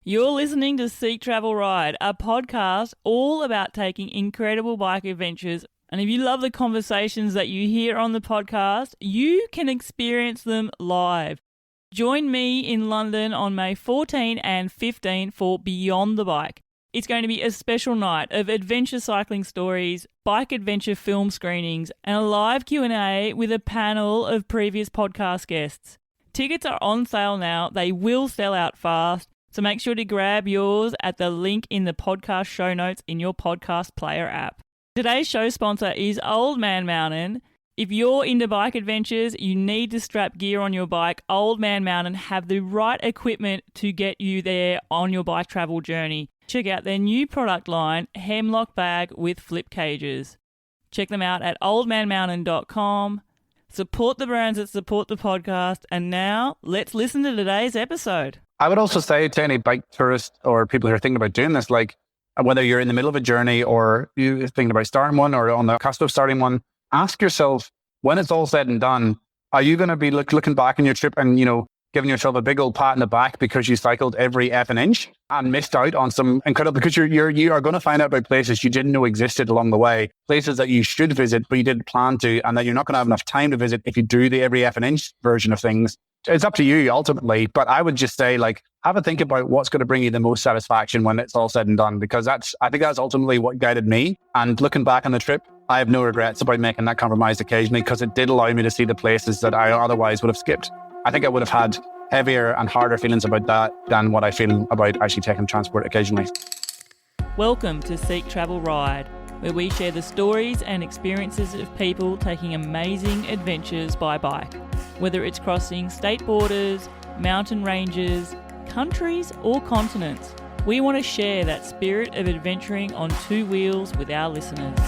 You're listening to Seek Travel Ride, a podcast all about taking incredible bike adventures. And if you love the conversations that you hear on the podcast, you can experience them live. Join me in London on May 14 and 15 for Beyond the Bike. It's going to be a special night of adventure cycling stories, bike adventure film screenings, and a live Q&A with a panel of previous podcast guests. Tickets are on sale now. They will sell out fast. So make sure to grab yours at the link in the podcast show notes in your podcast player app. Today's show sponsor is Old Man Mountain. If you're into bike adventures, you need to strap gear on your bike. Old Man Mountain have the right equipment to get you there on your bike travel journey. Check out their new product line, Hemlock Bag with Flip Cages. Check them out at oldmanmountain.com. Support the brands that support the podcast. And now, let's listen to today's episode. I would also say to any bike tourist or people who are thinking about doing this, like whether you're in the middle of a journey or you're thinking about starting one or on the cusp of starting one, ask yourself, when it's all said and done, are you going to be looking back on your trip and, giving yourself a big old pat in the back because you cycled every effing inch and missed out on some incredible, because you are going to find out about places you didn't know existed along the way, places that you should visit, but you didn't plan to, and that you're not going to have enough time to visit if you do the every effing inch version of things. It's up to you ultimately, but I would just say, have a think about what's going to bring you the most satisfaction when it's all said and done, because I think that's ultimately what guided me. And looking back on the trip, I have no regrets about making that compromise occasionally, because it did allow me to see the places that I otherwise would have skipped. I think I would have had heavier and harder feelings about that than what I feel about actually taking transport occasionally. Welcome to Seek Travel Ride, where we share the stories and experiences of people taking amazing adventures by bike. Whether it's crossing state borders, mountain ranges, countries, or continents, we want to share that spirit of adventuring on two wheels with our listeners.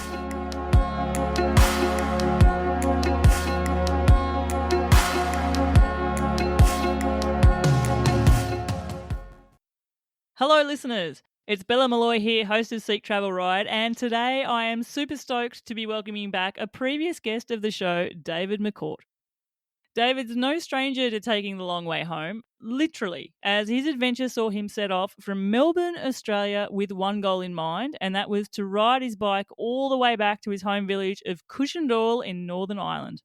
Hello listeners, it's Bella Malloy here, host of Seek Travel Ride, and today I am super stoked to be welcoming back a previous guest of the show, David McCourt. David's no stranger to taking the long way home, literally, as his adventure saw him set off from Melbourne, Australia with one goal in mind, and that was to ride his bike all the way back to his home village of Cushendall in Northern Ireland.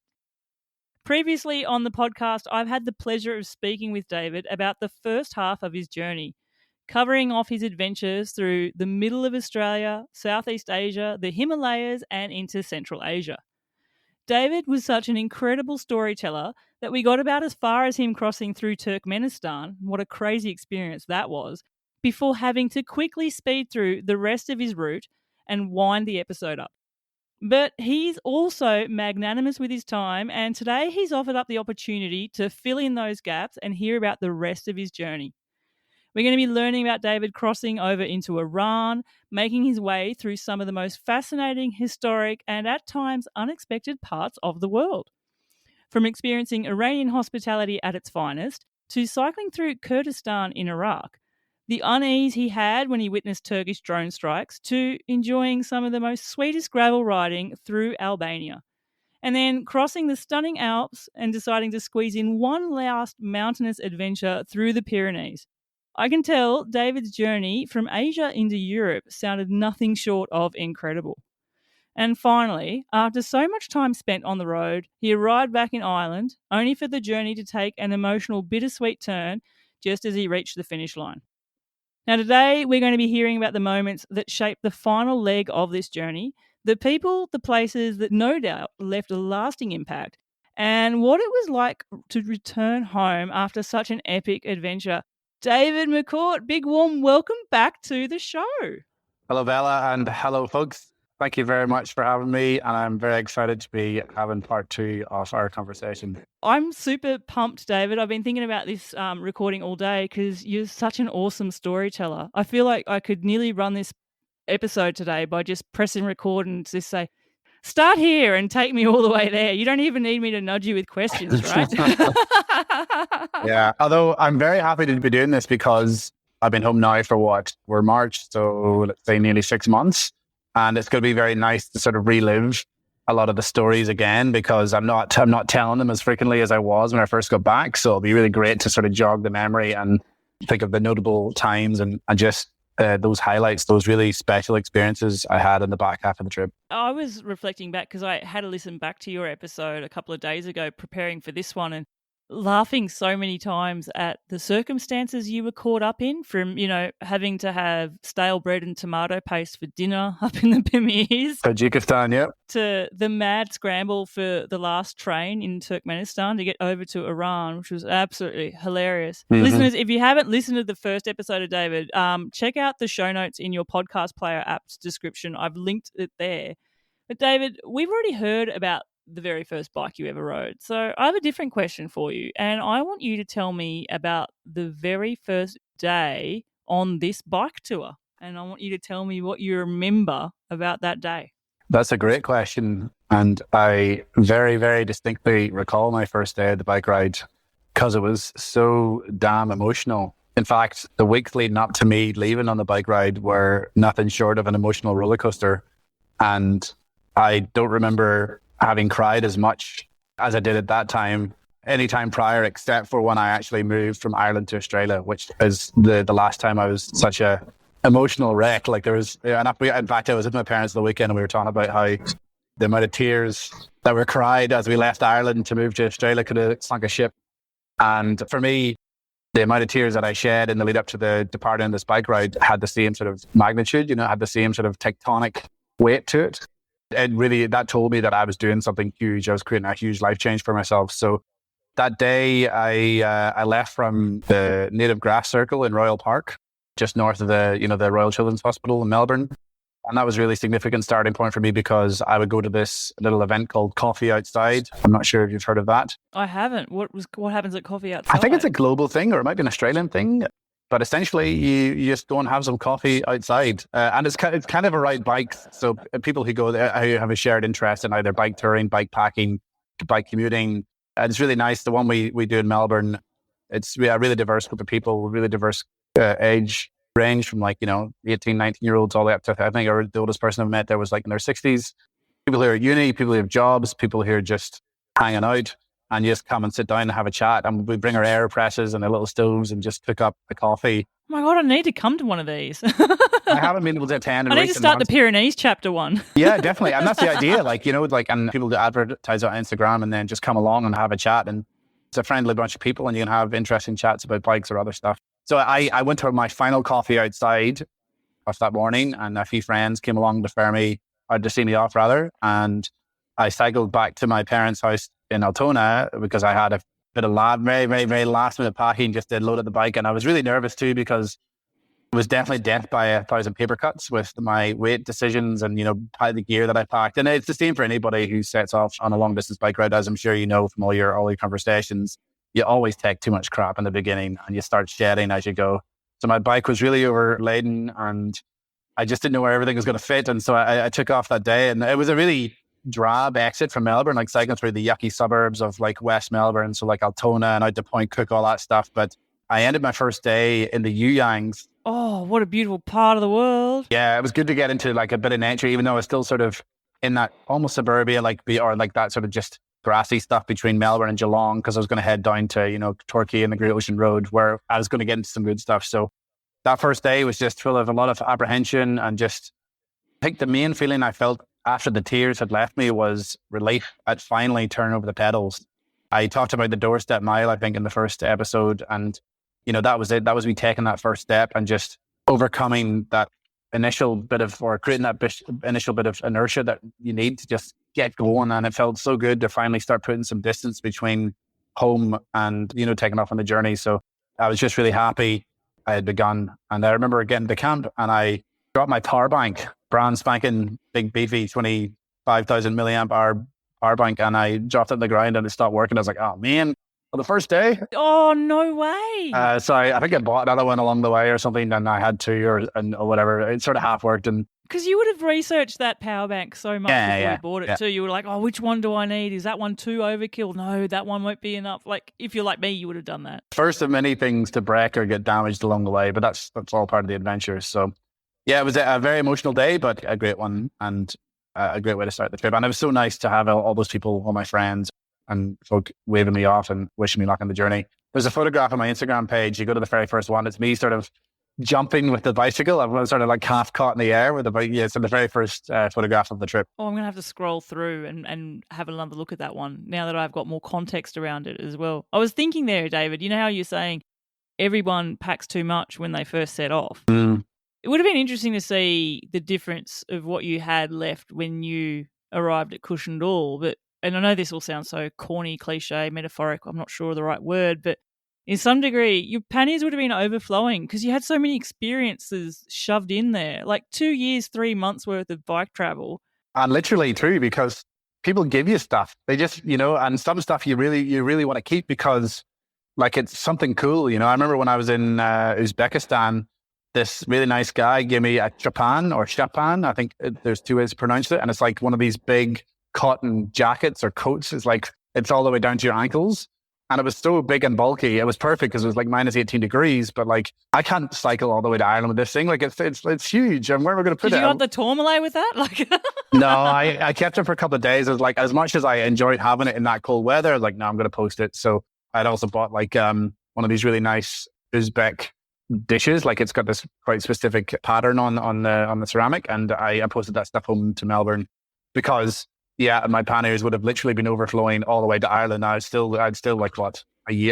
Previously on the podcast, I've had the pleasure of speaking with David about the first half of his journey, covering off his adventures through the middle of Australia, Southeast Asia, the Himalayas, and into Central Asia. David was such an incredible storyteller that we got about as far as him crossing through Turkmenistan, what a crazy experience that was, before having to quickly speed through the rest of his route and wind the episode up. But he's also magnanimous with his time, and today he's offered up the opportunity to fill in those gaps and hear about the rest of his journey. We're going to be learning about David crossing over into Iran, making his way through some of the most fascinating, historic, and at times unexpected parts of the world. From experiencing Iranian hospitality at its finest, to cycling through Kurdistan in Iraq, the unease he had when he witnessed Turkish drone strikes, to enjoying some of the most sweetest gravel riding through Albania. And then crossing the stunning Alps and deciding to squeeze in one last mountainous adventure through the Pyrenees. I can tell David's journey from Asia into Europe sounded nothing short of incredible. And finally, after so much time spent on the road, he arrived back in Ireland, only for the journey to take an emotional bittersweet turn just as he reached the finish line. Now today, we're going to be hearing about the moments that shaped the final leg of this journey, the people, the places that no doubt left a lasting impact, and what it was like to return home after such an epic adventure. David McCourt, big warm welcome back to the show. Hello, Bella, and hello, folks. Thank you very much for having me, and I'm very excited to be having part two of our conversation. I'm super pumped, David. I've been thinking about this recording all day because you're such an awesome storyteller. I feel like I could nearly run this episode today by just pressing record and just say, start here and take me all the way there. You don't even need me to nudge you with questions, right? Yeah, although I'm very happy to be doing this because I've been home now for we're March, so let's say nearly 6 months. And it's going to be very nice to sort of relive a lot of the stories again, because I'm not telling them as frequently as I was when I first got back. So it'll be really great to sort of jog the memory and think of the notable times and just those highlights, those really special experiences I had in the back half of the trip. I was reflecting back because I had to listen back to your episode a couple of days ago preparing for this one, and laughing so many times at the circumstances you were caught up in, from, having to have stale bread and tomato paste for dinner up in the Pamirs. Tajikistan, yeah. To the mad scramble for the last train in Turkmenistan to get over to Iran, which was absolutely hilarious. Mm-hmm. Listeners, if you haven't listened to the first episode of David, check out the show notes in your podcast player app's description. I've linked it there. But David, we've already heard about the very first bike you ever rode. So I have a different question for you, and I want you to tell me about the very first day on this bike tour, and I want you to tell me what you remember about that day. That's a great question, and I very, very distinctly recall my first day of the bike ride because it was so damn emotional. In fact, the weeks leading up to me leaving on the bike ride were nothing short of an emotional roller coaster, and I don't remember having cried as much as I did at that time, any time prior, except for when I actually moved from Ireland to Australia, which is the last time I was such a emotional wreck. Like there was, in fact, I was with my parents the weekend and we were talking about how the amount of tears that were cried as we left Ireland to move to Australia could have sunk a ship. And for me, the amount of tears that I shed in the lead up to the departing on this bike ride had the same sort of magnitude, had the same sort of tectonic weight to it. And really, that told me that I was doing something huge. I was creating a huge life change for myself. So that day, I left from the Native Grass Circle in Royal Park, just north of the Royal Children's Hospital in Melbourne. And that was a really significant starting point for me because I would go to this little event called Coffee Outside. I'm not sure if you've heard of that. I haven't. What happens at Coffee Outside? I think it's a global thing, or it might be an Australian thing. But essentially, you just go and have some coffee outside. And it's kind of a ride bikes. So people who go there who have a shared interest in either bike touring, bike packing, bike commuting. And it's really nice. The one we do in Melbourne, it's a really diverse group of people, really diverse age range from 18, 19-year-olds all the way up to, I think the oldest person I've met there was in their 60s. People who are at uni, people who have jobs, people who are just hanging out. And you just come and sit down and have a chat. And we bring our AirPresses and our little stoves and just cook up a coffee. Oh my God, I need to come to one of these. I haven't been able to attend in I need to start months. The Pyrenees chapter one. Yeah, definitely. And that's the idea. And people do advertise on Instagram and then just come along and have a chat. And it's a friendly bunch of people and you can have interesting chats about bikes or other stuff. So I went to my final coffee outside of that morning and a few friends came along to see me off rather. And I cycled back to my parents' house in Altona because I had a bit of very, very, very last minute packing, just did load of the bike. And I was really nervous too because it was definitely death by 1,000 paper cuts with my weight decisions and, the gear that I packed. And it's the same for anybody who sets off on a long distance bike ride, as I'm sure you know from all your conversations. You always take too much crap in the beginning and you start shedding as you go. So my bike was really overladen and I just didn't know where everything was going to fit. And so I took off that day and it was a really drab exit from Melbourne, cycling through the yucky suburbs of West Melbourne, so Altona and out to Point Cook, all that stuff. But I ended my first day in the Yuyangs. Oh, what a beautiful part of the world. Yeah, it was good to get into a bit of nature, even though I was still sort of in that almost suburbia, that sort of just grassy stuff between Melbourne and Geelong, because I was going to head down to, Torquay and the Great Ocean Road where I was going to get into some good stuff. So that first day was just full of a lot of apprehension and just, I think the main feeling I felt after the tears had left me was relief at finally turning over the pedals. I talked about the doorstep mile, I think, in the first episode. And, that was it. That was me taking that first step and just overcoming that initial bit of, or creating that initial bit of inertia that you need to just get going. And it felt so good to finally start putting some distance between home and, taking off on the journey. So I was just really happy I had begun. And I remember getting to camp and I dropped my power bank, brand spanking big beefy 25,000 milliamp hour power bank, and I dropped it on the ground and it stopped working. I was like, oh man, on the first day. Oh, no way. So I think I bought another one along the way or something, and I had two or whatever. It sort of half worked. And because you would have researched that power bank so much before you bought it too. You were like, oh, which one do I need? Is that one too overkill? No, that one won't be enough. If you're like me, you would have done that. First of many things to break or get damaged along the way, but that's all part of the adventure. So yeah, it was a very emotional day, but a great one and a great way to start the trip. And it was so nice to have all those people, all my friends and folk waving me off and wishing me luck on the journey. There's a photograph on my Instagram page. You go to the very first one. It's me sort of jumping with the bicycle. I was sort of like half caught in the air with the bike. Yeah, it's the very first photograph of the trip. Oh, I'm going to have to scroll through and have another look at that one now that I've got more context around it as well. I was thinking there, David, you know how you're saying everyone packs too much when they first set off? It would have been interesting to see the difference of what you had left when you arrived at Cushendall. But, and I know this all sounds so corny, cliche, metaphoric, I'm not sure of the right word, but in some degree, your panniers would have been overflowing because you had so many experiences shoved in there, like 2 years, 3 months worth of bike travel. And literally true, because people give you stuff. They just, and some stuff you really want to keep because like it's something cool. I remember when I was in Uzbekistan, this really nice guy gave me a chapan. I think there's two ways to pronounce it. And it's like one of these big cotton jackets or coats. It's all the way down to your ankles. And it was so big and bulky. It was perfect because it was like minus 18 degrees. But like, I can't cycle all the way to Ireland with this thing. Like it's huge. And where am I going to put it? Did you got the Tourmalet with that? Like, no, I kept it for a couple of days. It was like, as much as I enjoyed having it in that cold weather, I was like, no, I'm going to post it. So I'd also bought like one of these really nice Uzbek dishes. Like it's got this quite specific pattern on the ceramic, and I posted that stuff home to Melbourne because my panniers would have literally been overflowing all the way to Ireland. I'd still like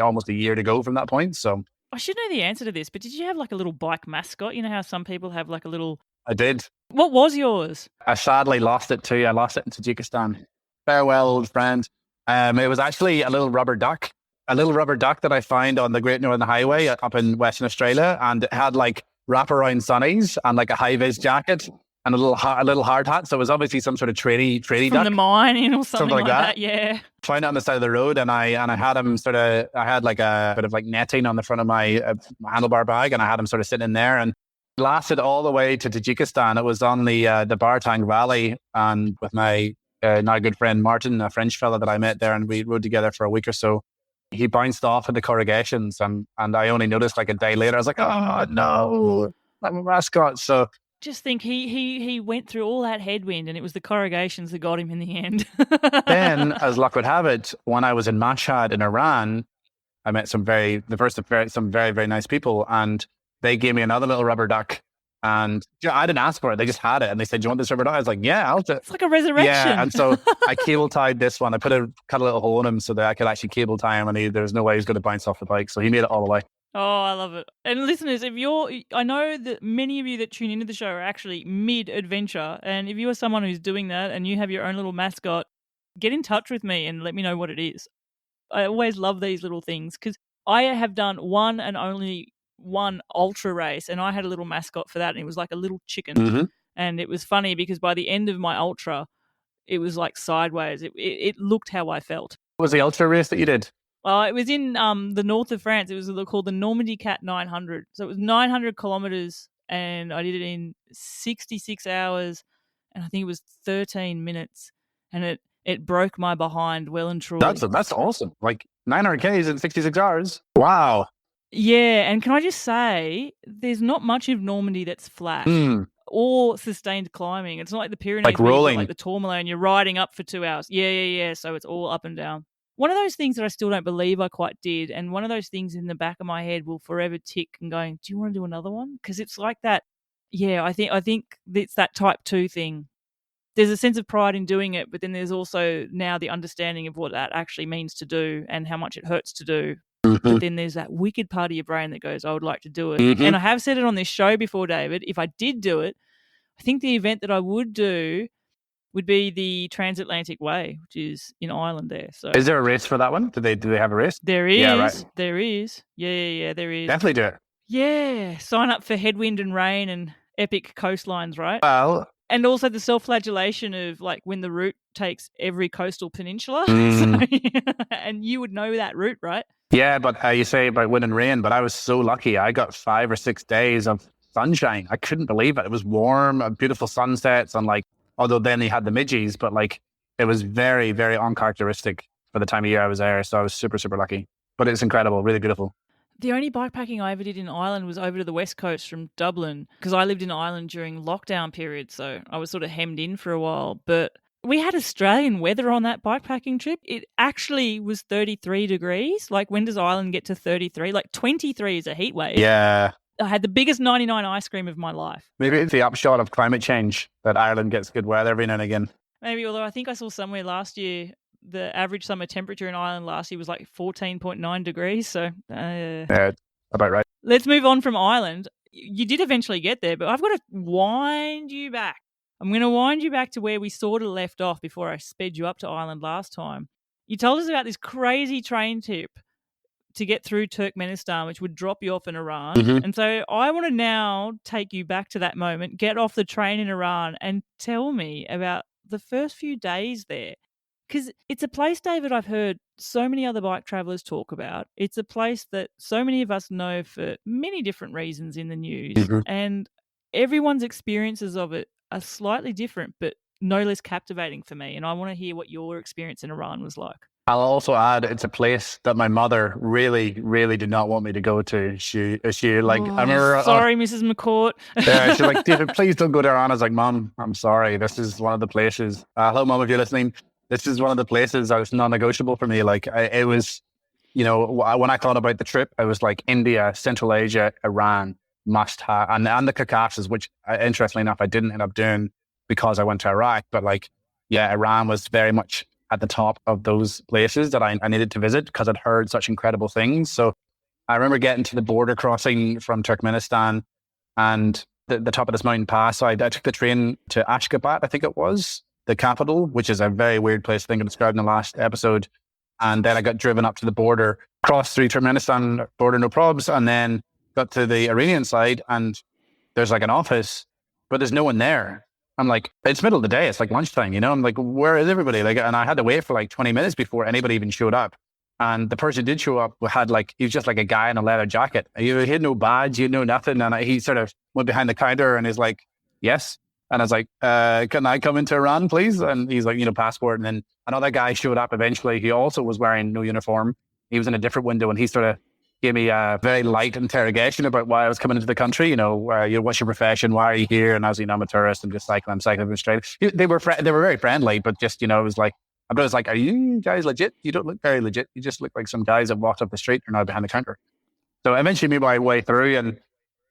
almost a year to go from that point. So I should know the answer to this, but did you have like a little bike mascot? You know how some people have like a little. I did. What was yours? I sadly lost it too. I lost it in Tajikistan. Farewell, old friend. It was actually a little rubber duck. A little rubber duck that I found on the Great Northern Highway up in Western Australia, and it had like wraparound sunnies and like a high-vis jacket and a little hard hat. So it was obviously some sort of tradie from duck. From the mining or something like that. Yeah. Found it on the side of the road, and I had him I had like a bit of like netting on the front of my handlebar bag, and I had him sort of sitting in there, and it lasted all the way to Tajikistan. It was on the Bartang Valley, and with my now good friend Martin, a French fella that I met there, and we rode together for a week or so. He bounced off at the corrugations, and I only noticed like a day later. I was like, oh no, I'm a mascot. So just think he went through all that headwind, and it was the corrugations that got him in the end. Then, as luck would have it, when I was in Mashhad in Iran, I met some very very nice people, and they gave me another little rubber duck. And I didn't ask for it; they just had it, and they said, "Do you want this rubber duck?" I was like, "Yeah, I'll do it." It's like a resurrection. Yeah, and so I cable tied this one. I cut a little hole in him so that I could actually cable tie him, and there was no way he was going to bounce off the bike. So he made it all the way. Oh, I love it. And listeners, I know that many of you that tune into the show are actually mid-adventure, and if you are someone who's doing that and you have your own little mascot, get in touch with me and let me know what it is. I always love these little things because I have done one and only one ultra race, and I had a little mascot for that, and it was like a little chicken. Mm-hmm. And it was funny because by the end of my ultra, it was like sideways. It looked how I felt. What was the ultra race that you did? It was in the north of France. It was called the Normandy Cat 900. So it was 900 kilometers, and I did it in 66 hours, and I think it was 13 minutes, and it broke my behind well and truly. That's awesome. Like 900 Ks in 66 hours. Wow. Yeah, and can I just say, there's not much of Normandy that's flat or sustained climbing. It's not like the Pyrenees, like rolling, like the Tourmalet, and you're riding up for 2 hours. Yeah. So it's all up and down. One of those things that I still don't believe I quite did, and one of those things in the back of my head will forever tick and going, do you want to do another one? Because it's like that. Yeah, I think it's that type 2 thing. There's a sense of pride in doing it, but then there's also now the understanding of what that actually means to do and how much it hurts to do. Mm-hmm. But then there's that wicked part of your brain that goes, I would like to do it. Mm-hmm. And I have said it on this show before, David, if I did do it, I think the event that I would do would be the Transatlantic Way, which is in Ireland there. So, is there a race for that one? Do they have a race? There is. Yeah, right. There is. Yeah, there is. Definitely do it. Yeah. Sign up for headwind and rain and epic coastlines, right? Well, and also the self-flagellation of like when the route takes every coastal peninsula. And you would know that route, right? Yeah, but you say about wind and rain, but I was so lucky. I got 5 or 6 days of sunshine. I couldn't believe it. It was warm, beautiful sunsets, and like, although then they had the midges, but like it was very, very uncharacteristic for the time of year I was there. So I was super, super lucky. But it's incredible, really beautiful. The only bikepacking I ever did in Ireland was over to the west coast from Dublin because I lived in Ireland during lockdown period. So I was sort of hemmed in for a while. But we had Australian weather on that bikepacking trip. It actually was 33 degrees. Like, when does Ireland get to 33? Like, 23 is a heat wave. Yeah. I had the biggest 99 ice cream of my life. Maybe it's the upshot of climate change that Ireland gets good weather every now and again. Maybe, although I think I saw somewhere last year, the average summer temperature in Ireland last year was like 14.9 degrees. So, yeah, about right. Let's move on from Ireland. You did eventually get there, but I've got to wind you back. I'm going to wind you back to where we sort of left off before I sped you up to Ireland last time. You told us about this crazy train trip to get through Turkmenistan, which would drop you off in Iran. Mhm. And so I want to now take you back to that moment, get off the train in Iran, and tell me about the first few days there. Because it's a place, David, I've heard so many other bike travelers talk about. It's a place that so many of us know for many different reasons in the news. Mhm. And everyone's experiences of it are slightly different, but no less captivating for me. And I want to hear what your experience in Iran was like. I'll also add, it's a place that my mother really, really did not want me to go to. She like, I remember. Sorry, Mrs. McCourt. Yeah, she's like, David, please don't go to Iran. I was like, Mom, I'm sorry. This is one of the places. Hello, Mom, if you're listening. This is one of the places that was non-negotiable for me. Like, it was, when I thought about the trip, I was like India, Central Asia, Iran, must have, and the Caucasus, which interestingly enough, I didn't end up doing because I went to Iraq. But like, yeah, Iran was very much at the top of those places that I needed to visit because I'd heard such incredible things. So I remember getting to the border crossing from Turkmenistan and the top of this mountain pass. So I took the train to Ashgabat, I think it was, the capital, which is a very weird place. I think I described in the last episode. And then I got driven up to the border, crossed through Turkmenistan border, no probs, and then got to the Iranian side and there's like an office, but there's no one there. I'm like, it's middle of the day. It's like lunchtime, I'm like, where is everybody? Like, and I had to wait for like 20 minutes before anybody even showed up. And the person who did show up he was just like a guy in a leather jacket. He had no badge, he had no nothing. And he sort of went behind the counter and he's like, yes. And I was like, can I come into Iran, please? And he's like, passport. And then another guy showed up eventually. He also was wearing no uniform. He was in a different window and he sort of gave me a very light interrogation about why I was coming into the country. What's your profession? Why are you here? And I was, I'm a tourist. I'm just cycling. I'm cycling from Australia. They were very friendly, but just, it was like, are you guys legit? You don't look very legit. You just look like some guys that walked up the street and are now behind the counter. So eventually made my way through, and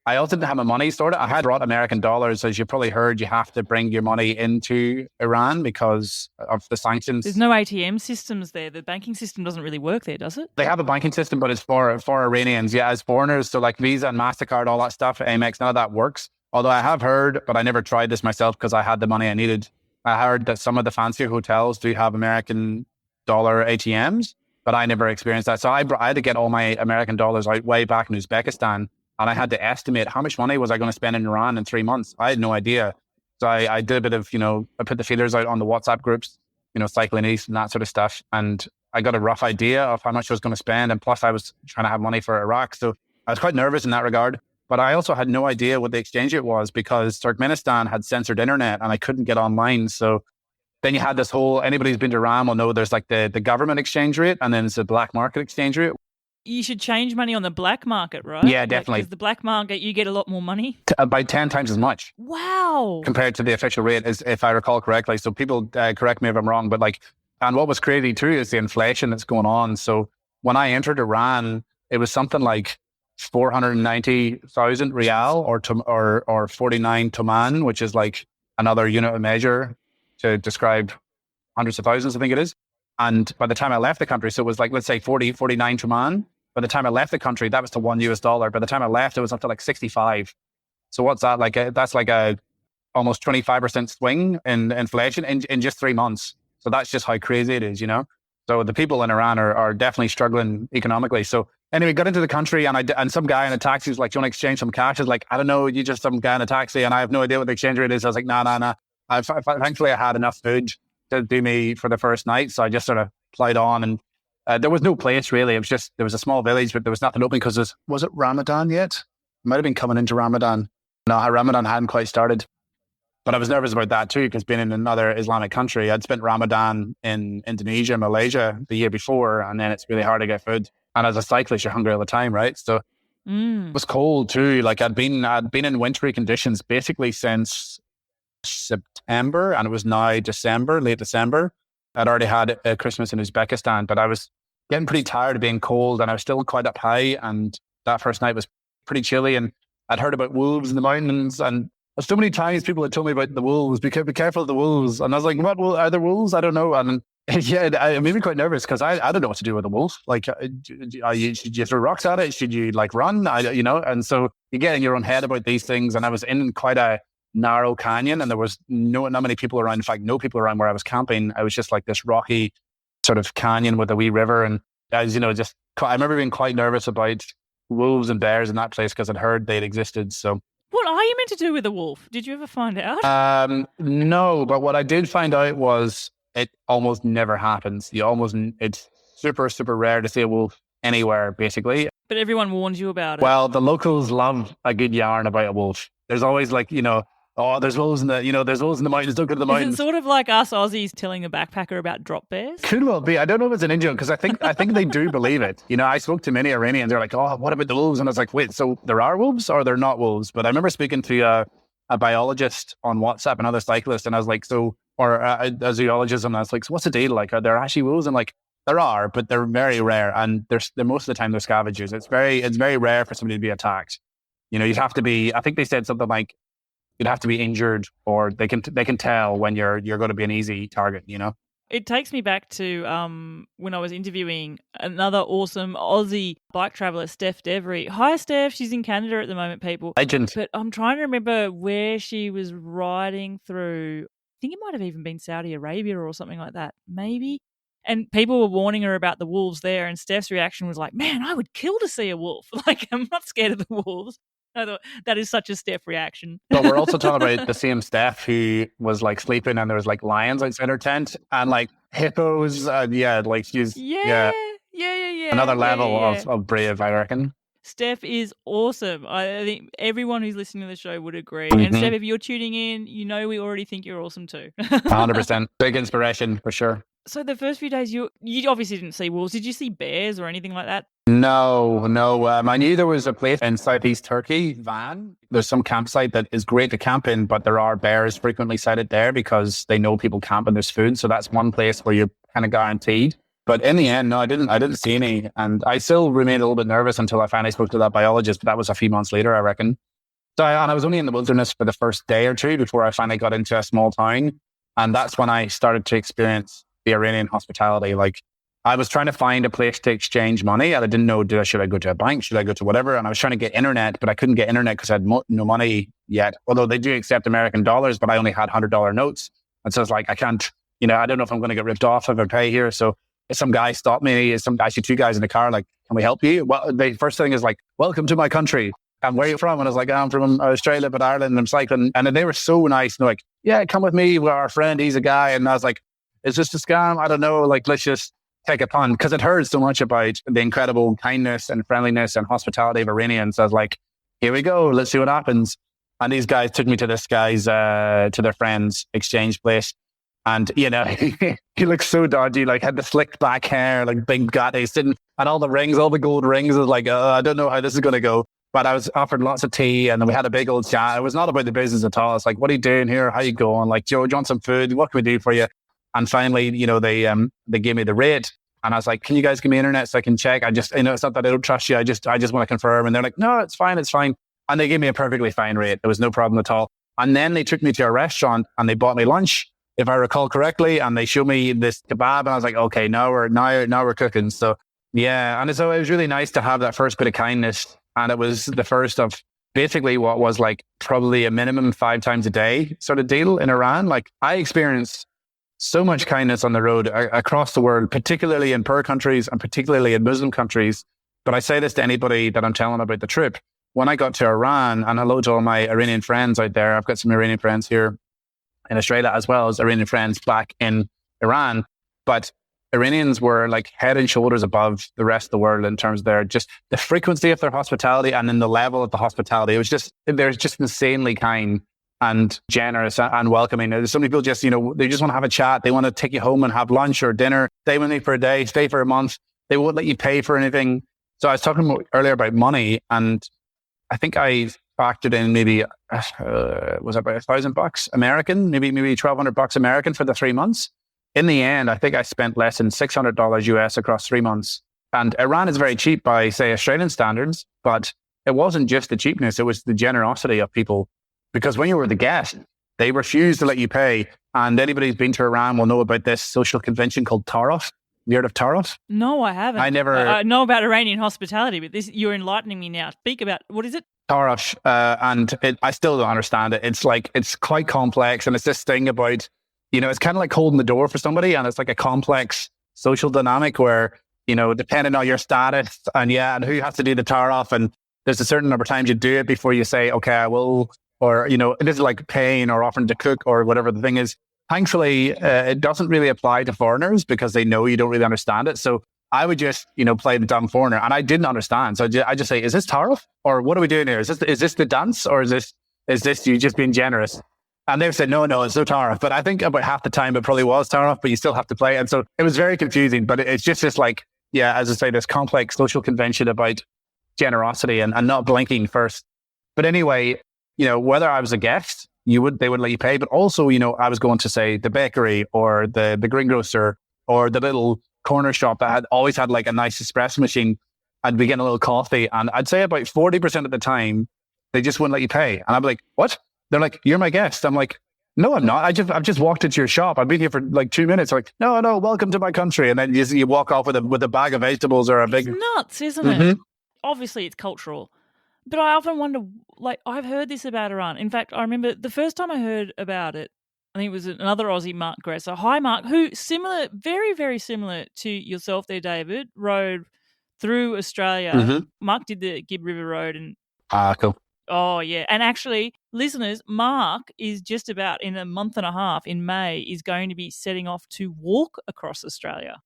I also didn't have my money stored. I had brought American dollars. As you probably heard, you have to bring your money into Iran because of the sanctions. There's no ATM systems there. The banking system doesn't really work there, does it? They have a banking system, but it's for Iranians. Yeah, as foreigners. So like Visa and MasterCard, all that stuff, Amex, none of that works. Although I have heard, but I never tried this myself because I had the money I needed. I heard that some of the fancier hotels do have American dollar ATMs, but I never experienced that. So I had to get all my American dollars out way back in Uzbekistan. And I had to estimate how much money was I going to spend in Iran in 3 months. I had no idea. So I did a bit of, I put the feelers out on the WhatsApp groups, cycling east and that sort of stuff. And I got a rough idea of how much I was going to spend. And plus I was trying to have money for Iraq. So I was quite nervous in that regard. But I also had no idea what the exchange rate was because Turkmenistan had censored internet and I couldn't get online. So then you had this whole, anybody who's been to Iran will know there's like the government exchange rate and then it's the black market exchange rate. You should change money on the black market, right? Yeah, definitely. Because the black market, you get a lot more money. About 10 times as much. Wow. Compared to the official rate, if I recall correctly. So people correct me if I'm wrong, but and what was crazy too is the inflation that's going on. So when I entered Iran, it was something like 490,000 rial or 49 toman, which is like another unit of measure to describe hundreds of thousands, I think it is. And by the time I left the country, so it was like, let's say 49 toman. By the time I left the country, that was to $1. By the time I left, it was up to like 65. So what's that? That's like a almost 25% swing in inflation in just 3 months. So that's just how crazy it is, So the people in Iran are definitely struggling economically. So anyway, got into the country and some guy in a taxi was like, do you want to exchange some cash? I was like, I don't know, you just some guy in a taxi and I have no idea what the exchange rate is. I was like, nah. Thankfully I had enough food to do me for the first night. So I just sort of ploughed on and there was no place really. It was just, there was a small village, but there was nothing open because was it Ramadan yet? It might have been coming into Ramadan. No, Ramadan hadn't quite started. But I was nervous about that too, because being in another Islamic country, I'd spent Ramadan in Indonesia, Malaysia the year before, and then it's really hard to get food. And as a cyclist, you're hungry all the time, right? So it was cold too. Like I'd been in wintry conditions basically since September, and it was now December, late December. I'd already had a Christmas in Uzbekistan, but I was getting pretty tired of being cold, and I was still quite up high. And that first night was pretty chilly, and I'd heard about wolves in the mountains, and so many times people had told me about the wolves. Be careful of the wolves, and I was like, "What? Are there wolves? I don't know." And yeah, it made me quite nervous because I don't know what to do with a wolf. Like, should you throw rocks at it? Should you like run? And so you get in your own head about these things. And I was in quite a narrow canyon, and there was not many people around. In fact, no people around where I was camping. I was just like this rocky sort of canyon with a wee river, and I remember being quite nervous about wolves and bears in that place because I'd heard they'd existed. So. What are you meant to do with a wolf? Did you ever find out? No, but what I did find out was it almost never happens. It's super, super rare to see a wolf anywhere, basically. But everyone warns you about it. Well, the locals love a good yarn about a wolf. There's always like, there's wolves in the mountains, don't go to the mountains. Is it sort of like us Aussies telling a backpacker about drop bears? Could well be. I don't know if it's an in-joke because I think they do believe it. I spoke to many Iranians. They're like, "Oh, what about the wolves?" And I was like, "Wait, so there are wolves or they're not wolves?" But I remember speaking to a biologist on WhatsApp, another cyclist, and I was like, a zoologist, and I was like, "So what's the deal? Like, are there actually wolves?" And like, there are, but they're very rare, and they're most of the time they're scavengers. It's very rare for somebody to be attacked. You'd have to be. I think they said something like, you'd have to be injured, or they can tell when you're going to be an easy target. It takes me back to when I was interviewing another awesome Aussie bike traveller, Steph Devery. Hi, Steph. She's in Canada at the moment, people. Legend. But I'm trying to remember where she was riding through. I think it might have even been Saudi Arabia or something like that, maybe. And people were warning her about the wolves there, and Steph's reaction was like, "Man, I would kill to see a wolf. Like, I'm not scared of the wolves." I thought that is such a Steph reaction. But we're also talking about the same Steph who was like sleeping, and there was like lions outside her tent and like hippos. Like she's another level of brave, I reckon. Steph is awesome. I think everyone who's listening to the show would agree. Mm-hmm. And Steph, if you're tuning in, we already think you're awesome too. 100%. Big inspiration for sure. So the first few days, you obviously didn't see wolves. Did you see bears or anything like that? No. I knew there was a place in southeast Turkey, Van. There's some campsite that is great to camp in, but there are bears frequently sighted there because they know people camp and there's food. So that's one place where you're kind of guaranteed. But in the end, no, I didn't see any. And I still remained a little bit nervous until I finally spoke to that biologist, but that was a few months later, I reckon. And I was only in the wilderness for the first day or two before I finally got into a small town. And that's when I started to experience the Iranian hospitality. Like, I was trying to find a place to exchange money, and I didn't know, should I go to a bank? Should I go to whatever? And I was trying to get internet, but I couldn't get internet because I had no money yet. Although they do accept American dollars, but I only had $100 notes. And so it's like, I can't, I don't know if I'm going to get ripped off if I pay here. So some guy stopped me, actually two guys in the car, like, "Can we help you?" Well, the first thing is like, "Welcome to my country. And where are you from?" And I was like, "I'm from Australia, but Ireland, and I'm cycling." And then they were so nice. And they're like, "Yeah, come with me. We're our friend. He's a guy." And I was like, "Is this a scam? I don't know. Like, let's just take a punt." Because I'd heard so much about the incredible kindness and friendliness and hospitality of Iranians. I was like, here we go. Let's see what happens. And these guys took me to this guy's, to their friend's exchange place. And, he looked so dodgy, like had the slicked back hair, like big gatty sitting, and all the rings, all the gold rings. I was like, I don't know how this is going to go. But I was offered lots of tea, and then we had a big old chat. It was not about the business at all. It's like, "What are you doing here? How are you going? Like, Joe, do you want some food? What can we do for you?" And finally, they gave me the rate, and I was like, "Can you guys give me internet so I can check? I just, it's not that I don't trust you. I just want to confirm." And they're like, "No, it's fine. And they gave me a perfectly fine rate. There was no problem at all. And then they took me to a restaurant and they bought me lunch, if I recall correctly, and they showed me this kebab, and I was like, okay, now we're cooking. So yeah, and so it was really nice to have that first bit of kindness, and it was the first of basically what was like probably a minimum 5 times a day sort of deal in Iran. Like, I experienced so much kindness on the road across the world, particularly in poor countries and particularly in Muslim countries. But I say this to anybody that I'm telling about the trip. When I got to Iran, and hello to all my Iranian friends out there, I've got some Iranian friends here in Australia as well as Iranian friends back in Iran. But Iranians were like head and shoulders above the rest of the world in terms of the frequency of their hospitality and then the level of the hospitality. They're just insanely kind and generous and welcoming. There's so many people just, they just want to have a chat. They want to take you home and have lunch or dinner, stay with me for a day, stay for a month. They won't let you pay for anything. So I was talking earlier about money, and I think I factored in maybe, was it about $1,000 American, maybe $1,200 American for the 3 months. In the end, I think I spent less than $600 US across 3 months. And Iran is very cheap by, say, Australian standards, but it wasn't just the cheapness, it was the generosity of people. Because when you were the guest, they refused to let you pay. And anybody who's been to Iran will know about this social convention called Taraf. Have you heard of Taraf? No, I haven't. I know about Iranian hospitality, but you're enlightening me now. Speak about, what is it? Taraf, I still don't understand it. It's quite complex, and it's this thing about, it's kind of like holding the door for somebody, and it's like a complex social dynamic where, depending on your status and who has to do the Taraf, and there's a certain number of times you do it before you say, okay, I will, or, it is like paying or offering to cook or whatever the thing is. Thankfully, it doesn't really apply to foreigners because they know you don't really understand it. So I would just, play the dumb foreigner, and I didn't understand. So I just say, is this Taraf? Or what are we doing here? Is this the dance? Or is this you just being generous? And they've said, no, it's no Taraf. But I think about half the time it probably was Taraf, but you still have to play. And so it was very confusing, but it's just this as I say, this complex social convention about generosity and not blinking first. But anyway, whether I was a guest, they would let you pay. But also, I was going to, say, the bakery or the greengrocer or the little corner shop that had always had like a nice espresso machine. I'd be getting a little coffee, and I'd say about 40% of the time, they just wouldn't let you pay. And I'd be like, what? They're like, you're my guest. I'm like, no, I'm not. I've just walked into your shop. I've been here for like 2 minutes. They're like, no, welcome to my country. And then you walk off with a bag of vegetables or a big... It's nuts, isn't it? Obviously, it's cultural. But I often wonder, I've heard this about Iran. In fact, I remember the first time I heard about it, I think it was another Aussie, Mark Gresser. Hi, Mark, who very, very similar to yourself there, David, rode through Australia. Mark did the Gibb River Road. Cool. Oh, yeah. And actually, listeners, Mark is just about in a month and a half, in May, is going to be setting off to walk across Australia.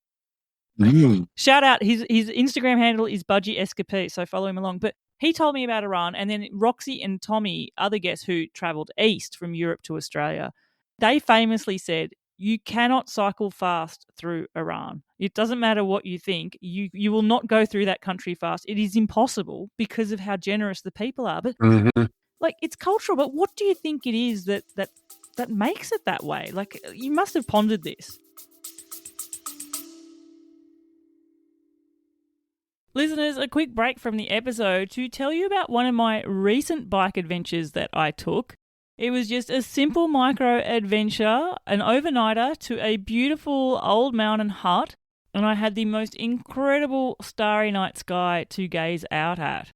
Shout out, his Instagram handle is Budgie Escapee, so follow him along. But he told me about Iran, and then Roxy and Tommy, other guests who travelled east from Europe to Australia, they famously said, you cannot cycle fast through Iran. It doesn't matter what you think. You will not go through that country fast. It is impossible because of how generous the people are. But it's cultural. But what do you think it is that makes it that way? You must have pondered this. Listeners, a quick break from the episode to tell you about one of my recent bike adventures that I took. It was just a simple micro adventure, an overnighter to a beautiful old mountain hut, and I had the most incredible starry night sky to gaze out at.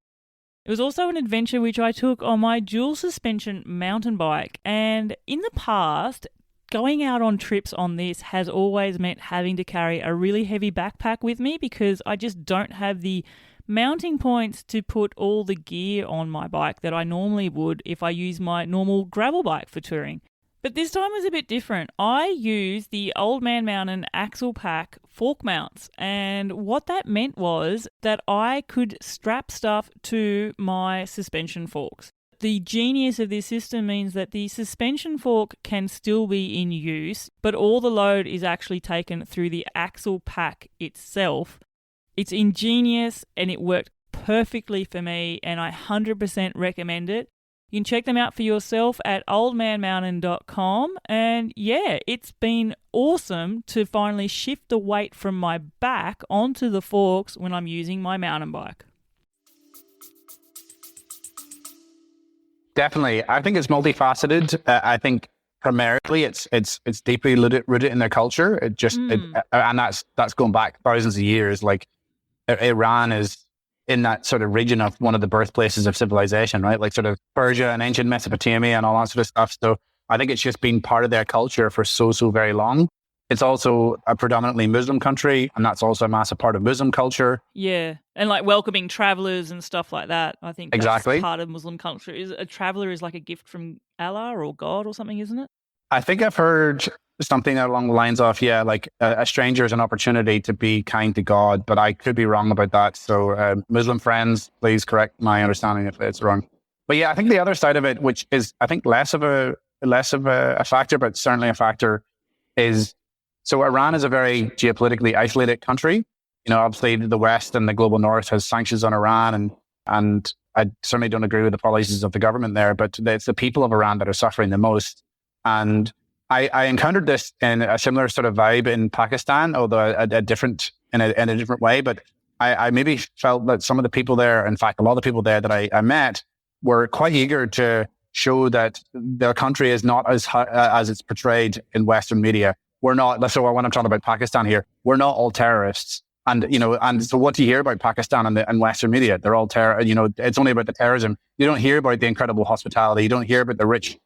It was also an adventure which I took on my dual suspension mountain bike, and in the past, going out on trips on this has always meant having to carry a really heavy backpack with me because I just don't have the mounting points to put all the gear on my bike that I normally would if I use my normal gravel bike for touring. But this time was a bit different. I used the Old Man Mountain Axle Pack fork mounts, and what that meant was that I could strap stuff to my suspension forks. The genius of this system means that the suspension fork can still be in use, but all the load is actually taken through the axle pack itself. It's ingenious and it worked perfectly for me, and I 100% recommend it. You can check them out for yourself at oldmanmountain.com, and yeah, it's been awesome to finally shift the weight from my back onto the forks when I'm using my mountain bike. Definitely. I think it's multifaceted. I think primarily it's deeply rooted in their culture. And that's going back thousands of years. Like Iran is in that sort of region of one of the birthplaces of civilization, right? Like sort of Persia and ancient Mesopotamia and all that sort of stuff. So I think it's just been part of their culture for so very long. It's also a predominantly Muslim country, and that's also a massive part of Muslim culture. Yeah, and like welcoming travelers and stuff like that. I think exactly. That's part of Muslim culture. A traveler is like a gift from Allah or God or something, isn't it? I think I've heard something along the lines of, like a stranger is an opportunity to be kind to God, but I could be wrong about that. So Muslim friends, please correct my understanding if it's wrong. But yeah, I think the other side of it, which is I think less of a factor, but certainly a factor, is so Iran is a very geopolitically isolated country. You know, obviously the West and the global North has sanctions on Iran, and And I certainly don't agree with the policies of the government there, but it's the people of Iran that are suffering the most. And I encountered this in a similar sort of vibe in Pakistan, although in a different way. But I maybe felt that some of the people there, in fact, a lot of the people there that I met, were quite eager to show that their country is not as it's portrayed in Western media. We're not. So when I'm talking about Pakistan here, we're not all terrorists. And so what do you hear about Pakistan and Western media? They're all terror. It's only about the terrorism. You don't hear about the incredible hospitality. You don't hear about the rich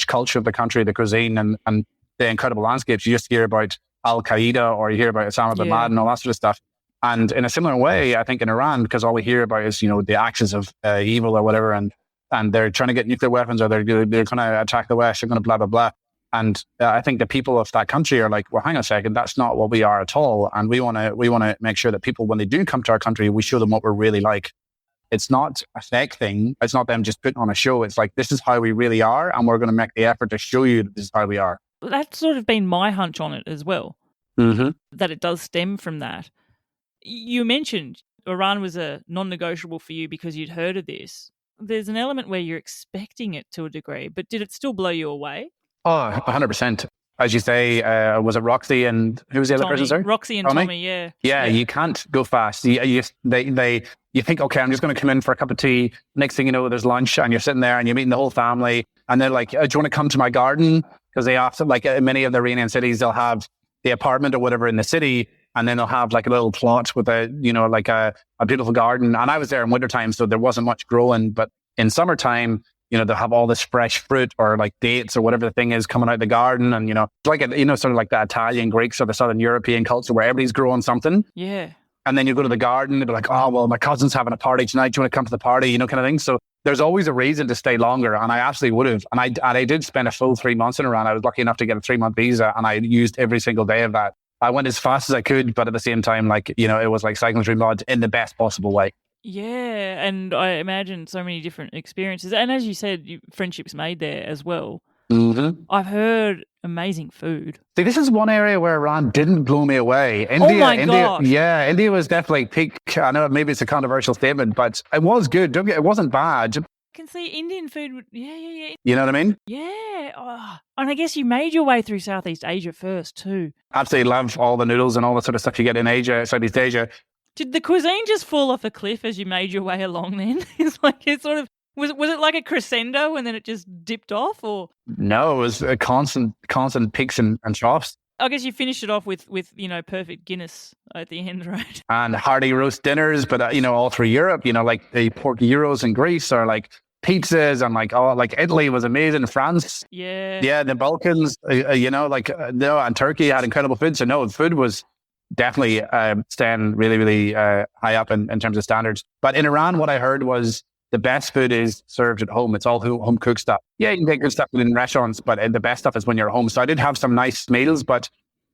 culture of the country, the cuisine, and the incredible landscapes. You just hear about Al Qaeda, or you hear about Osama bin Laden, all that sort of stuff. And in a similar way, I think in Iran, because all we hear about is the axis of evil or whatever, and they're trying to get nuclear weapons, or they're going to attack the West, they're going to blah blah blah. And I think the people of that country are like, well, hang on a second, that's not what we are at all. And we want to make sure that people, when they do come to our country, we show them what we're really like. It's not a fake thing. It's not them just putting on a show. It's like, this is how we really are, and we're going to make the effort to show you that this is how we are. That's sort of been my hunch on it as well, that it does stem from that. You mentioned Iran was a non-negotiable for you because you'd heard of this. There's an element where you're expecting it to a degree, but did it still blow you away? Oh, 100%. As you say, was it Roxy and who was the other person, sorry? Roxy and Tommy, yeah. Yeah, you can't go fast. You think, okay, I'm just going to come in for a cup of tea. Next thing you know, there's lunch, and you're sitting there and you're meeting the whole family. And they're like, do you want to come to my garden? Because they often, like in many of the Iranian cities, they'll have the apartment or whatever in the city, and then they'll have like a little plot with a beautiful garden. And I was there in wintertime, so there wasn't much growing. But in summertime, they'll have all this fresh fruit or like dates or whatever the thing is coming out of the garden. And, it's like, sort of like the Italian, Greeks, or the Southern European culture where everybody's growing something. Yeah. And then you go to the garden, they'll be like, oh, well, my cousin's having a party tonight. Do you want to come to the party? Kind of thing. So there's always a reason to stay longer. And I absolutely would have. And I did spend a full 3 months in Iran. I was lucky enough to get a 3-month visa, and I used every single day of that. I went as fast as I could, but at the same time, it was like cycling through mud in the best possible way. Yeah, and I imagine so many different experiences. And as you said, friendships made there as well. Mm-hmm. I've heard amazing food. See, this is one area where Iran didn't blow me away. Gosh. Yeah, India was definitely peak. I know maybe it's a controversial statement, but it was good. It wasn't bad. I can see Indian food. Yeah. You know what I mean? Yeah. Oh, and I guess you made your way through Southeast Asia first too. Absolutely love all the noodles and all the sort of stuff you get in Asia, Southeast Asia. Did the cuisine just fall off a cliff as you made your way along then? Was it like a crescendo and then it just dipped off, or? No, it was a constant peaks and troughs. I guess you finished it off with perfect Guinness at the end, right? And hearty roast dinners, but all through Europe, like the pork gyros in Greece, or like pizzas, and like Italy was amazing. France, yeah, the Balkans, and Turkey had incredible food. So no, food was definitely staying really, really high up in terms of standards. But in Iran, what I heard was the best food is served at home. It's all home cooked stuff. Yeah, you can get good stuff in restaurants, but the best stuff is when you're at home. So I did have some nice meals, but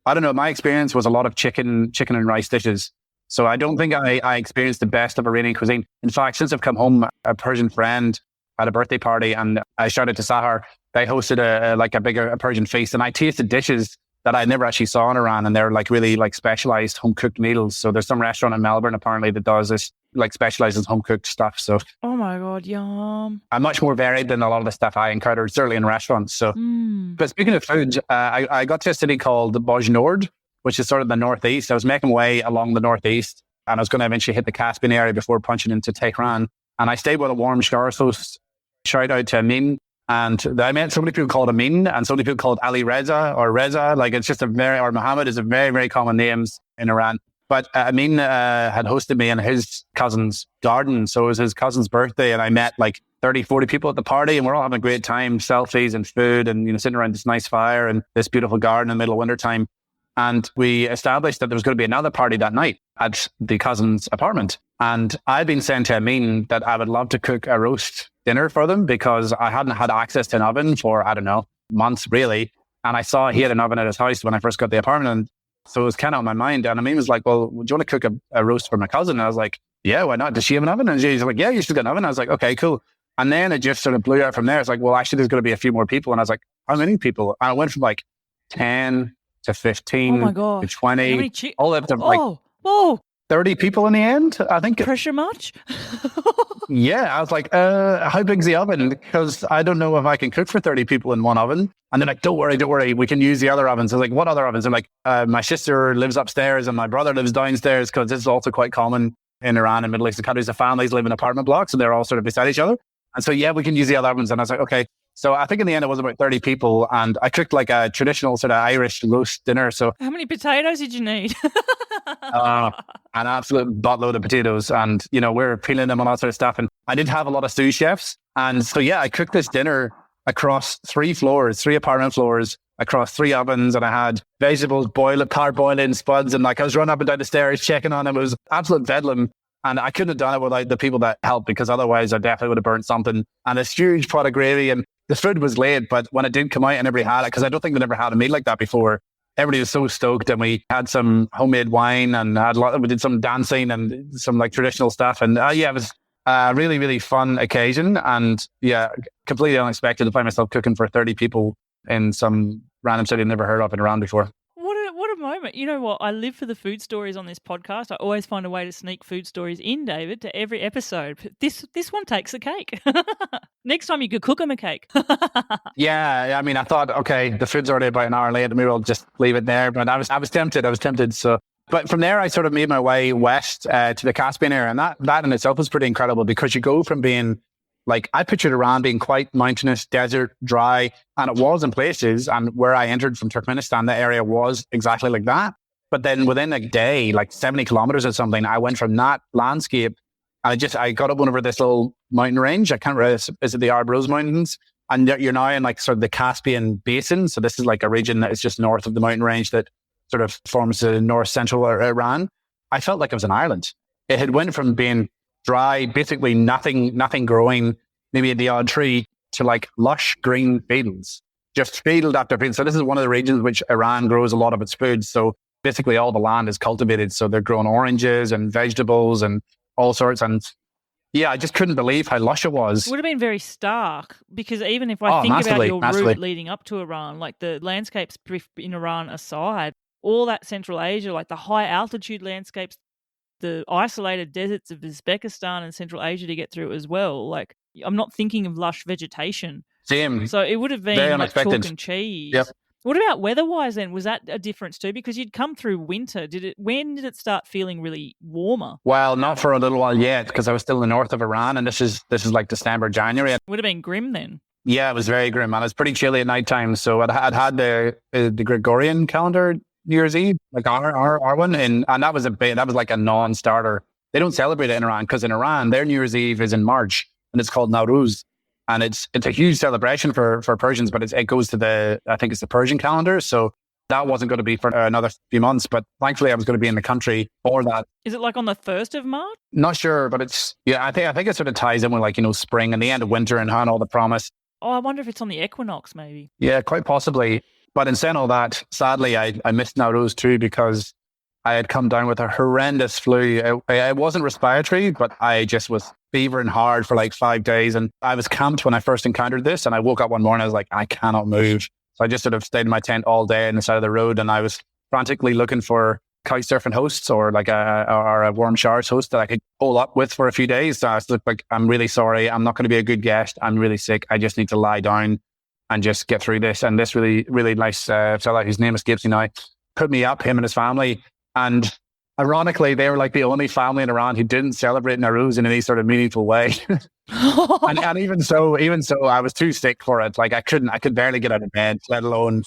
I don't know. My experience was a lot of chicken and rice dishes. So I don't think I experienced the best of Iranian cuisine. In fact, since I've come home, a Persian friend had a birthday party, and I shouted to Sahar. They hosted a bigger Persian feast, and I tasted dishes that I never actually saw in Iran, and they're like really like specialized home cooked meals. So there's some restaurant in Melbourne apparently that does this, like specializes home cooked stuff. So oh my god, yum! I'm much more varied than a lot of the stuff I encountered, certainly in restaurants. So, But speaking of food, I got to a city called Bajnord, which is sort of the northeast. I was making my way along the northeast, and I was going to eventually hit the Caspian area before punching into Tehran. And I stayed with a warm showers host. Shout out to Amin. And I met so many people called Amin, and so many people called Ali Reza or Reza. Like it's just or Muhammad is a very, very common names in Iran. But Amin had hosted me in his cousin's garden. So it was his cousin's birthday, and I met like 30, 40 people at the party, and we're all having a great time, selfies and food, and sitting around this nice fire and this beautiful garden in the middle of wintertime. And we established that there was going to be another party that night at the cousin's apartment. And I'd been saying to Amin that I would love to cook a roast dinner for them, because I hadn't had access to an oven for, I don't know, months really. And I saw he had an oven at his house when I first got the apartment. And so it was kind of on my mind. And Amin was like, well, do you want to cook a roast for my cousin? And I was like, yeah, why not? Does she have an oven? And she's like, yeah, she's got an oven. I was like, okay, cool. And then it just sort of blew out from there. It's like, well, actually, there's going to be a few more people. And I was like, how many people? And I went from like 10 to 15 oh my God. to 20, all up to like, 30 people in the end, I think. Pressure much? Yeah, I was like, how big's the oven? Because I don't know if I can cook for 30 people in one oven. And they're like, don't worry, we can use the other ovens. I was like, what other ovens? I'm like, my sister lives upstairs and my brother lives downstairs, because this is also quite common in Iran and Middle Eastern countries. The families live in apartment blocks and they're all sort of beside each other. And so, yeah, we can use the other ovens. And I was like, okay. So I think in the end it was about 30 people, and I cooked like a traditional sort of Irish roast dinner. So how many potatoes did you need? an absolute buttload of potatoes, and we're peeling them and all that sort of stuff. And I did have a lot of sous chefs, and so yeah, I cooked this dinner across 3 apartment floors, across 3 ovens, and I had vegetables parboiling, spuds, and like I was running up and down the stairs checking on them. It was absolute bedlam. And I couldn't have done it without the people that helped, because otherwise I definitely would have burnt something. And this huge pot of gravy, and the food was late, but when it did come out and everybody had it, because I don't think they'd ever had a meal like that before, everybody was so stoked. And we had some homemade wine, and we did some dancing and some like traditional stuff. And yeah, it was a really, really fun occasion. And yeah, completely unexpected to find myself cooking for 30 people in some random city I'd never heard of in Iran before. What a moment. You know what? I live for the food stories on this podcast. I always find a way to sneak food stories in, David, to every episode. But this one takes the cake. Next time you could cook them a cake. Yeah, I mean, I thought, okay, the food's already about an hour late, maybe I'll just leave it there. But I was tempted. So, but from there, I sort of made my way west to the Caspian area, and that in itself was pretty incredible, because you go from being like, I pictured Iran being quite mountainous, desert, dry, and it was in places. And where I entered from Turkmenistan, the area was exactly like that. But then within a day, like 70 kilometers or something, I went from that landscape, and I got up over this little mountain range. I can't remember, is it the Arab Rose Mountains? And you're now in like sort of the Caspian Basin. So this is like a region that is just north of the mountain range that sort of forms the north central Iran. I felt like I was in Ireland. It had went from being dry, basically nothing growing, maybe the odd tree, to like lush green fields, just field after field. So this is one of the regions which Iran grows a lot of its food. So basically all the land is cultivated. So they're growing oranges and vegetables and all sorts. And yeah, I just couldn't believe how lush it was. It would have been very stark, because even if I think about your route leading up to Iran, like the landscapes in Iran aside, all that Central Asia, like the high altitude landscapes, the isolated deserts of Uzbekistan and Central Asia to get through as well. Like, I'm not thinking of lush vegetation. Same. So it would have been like chalk and cheese. Yep. What about weather-wise then? Was that a difference too? Because you'd come through winter. When did it start feeling really warmer? Well, not for a little while yet, because I was still in the north of Iran, and this is like December, January. It would have been grim then. Yeah, it was very grim, and it was pretty chilly at night time. So I'd had the Gregorian calendar New Year's Eve, like our one, and that was like a non-starter. They don't celebrate it in Iran, because in Iran their New Year's Eve is in March, and it's called Nowruz, and it's a huge celebration for Persians, but it goes to I think it's the Persian calendar. So that wasn't going to be for another few months, but thankfully I was going to be in the country for that. Is it like on the 1st of March? Not sure, but I think it sort of ties in with like, spring and the end of winter and all the promise. Oh, I wonder if it's on the equinox maybe. Yeah, quite possibly. But in saying all that, sadly, I missed Nowruz too, because I had come down with a horrendous flu. It wasn't respiratory, but I just was fevering hard for like 5 days. And I was camped when I first encountered this. And I woke up one morning, I was like, I cannot move. So I just sort of stayed in my tent all day on the side of the road. And I was frantically looking for couch surfing hosts or like a warm showers host that I could pull up with for a few days. So I was like, I'm really sorry. I'm not going to be a good guest. I'm really sick. I just need to lie down and just get through this. And this really, really nice fella, whose name escapes me now, put me up, him and his family. And ironically, they were like the only family in Iran who didn't celebrate Nowruz in any sort of meaningful way. and even so, I was too sick for it. Like I could barely get out of bed, let alone,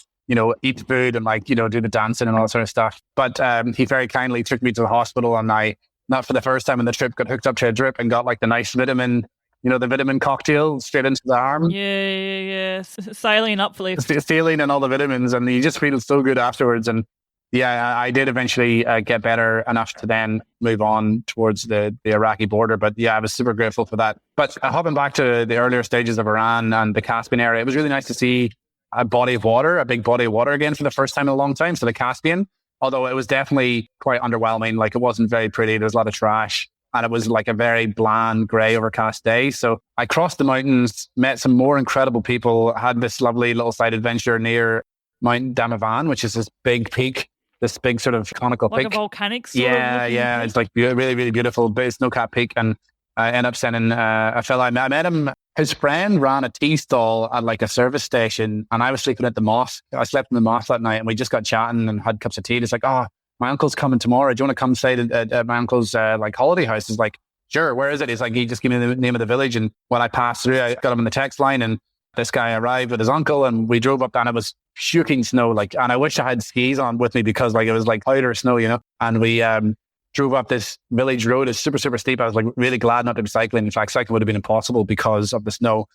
eat food and like, do the dancing and all that sort of stuff. But he very kindly took me to the hospital, and I, not for the first time in the trip, got hooked up to a drip and got like the nice vitamin, the vitamin cocktail straight into the arm. Yeah. Saline uplift. Saline and all the vitamins, and you just feel so good afterwards. And yeah, I did eventually get better enough to then move on towards the Iraqi border. But yeah, I was super grateful for that. But hopping back to the earlier stages of Iran and the Caspian area, it was really nice to see a big body of water again for the first time in a long time. So the Caspian, although it was definitely quite underwhelming, like it wasn't very pretty. There was a lot of trash. And it was like a very bland, grey, overcast day. So I crossed the mountains, met some more incredible people, had this lovely little side adventure near Mount Damavan, which is this big peak this big sort of conical like peak. a volcanic sort of looking Yeah. peak? It's like really, really beautiful, big snow-capped peak. And I ended up sending a fella. I met him. His friend ran a tea stall at like a service station, and I was sleeping at the mosque. I slept in the mosque that night, and we just got chatting and had cups of tea. It's like, oh, my uncle's coming tomorrow. Do you want to come stay at my uncle's like holiday house? It's like, sure. Where is it? He's like, he just gave me the name of the village. And when I passed through, I got him on the text line, and this guy arrived with his uncle, and we drove up, and it was shooting snow. Like, and I wish I had skis on with me because like it was like powder snow, you know. And we drove up this village road. It's super, super steep. I was like really glad not to be cycling. In fact, cycling would have been impossible because of the snow.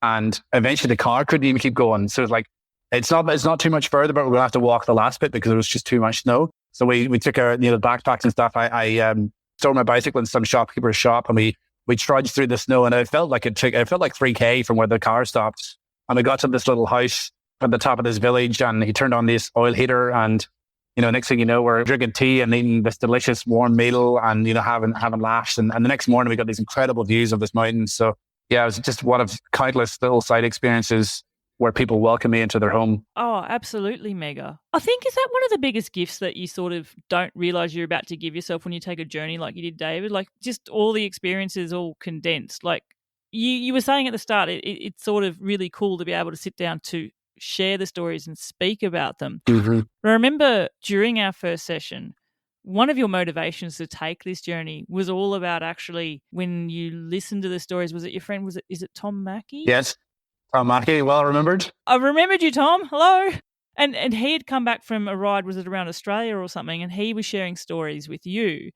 And eventually the car couldn't even keep going. So it's like, it's not too much further, but we're going to have to walk the last bit because it was just too much snow. So we took our, you know, backpacks and stuff. I stored my bicycle in some shopkeeper's shop, and we trudged through the snow, and it felt like 3K from where the car stopped. And we got to this little house at the top of this village, and he turned on this oil heater, and you know, next thing you know, we're drinking tea and eating this delicious warm meal, and you know, having laughs. And the next morning, we got these incredible views of this mountain. So yeah, it was just one of countless little side experiences where people welcome me into their home. Oh, absolutely mega. I think, is that one of the biggest gifts that you sort of don't realize you're about to give yourself when you take a journey like you did, David? Like just all the experiences all condensed. Like you were saying at the start, it's sort of really cool to be able to sit down to share the stories and speak about them. Mm-hmm. I remember during our first session, one of your motivations to take this journey was all about actually when you listened to the stories. Was it your friend? Is it Tom Mackey? Yes. Tom Mackey, well remembered. I remembered you, Tom. Hello. And he had come back from a ride, was it around Australia or something, and he was sharing stories with you.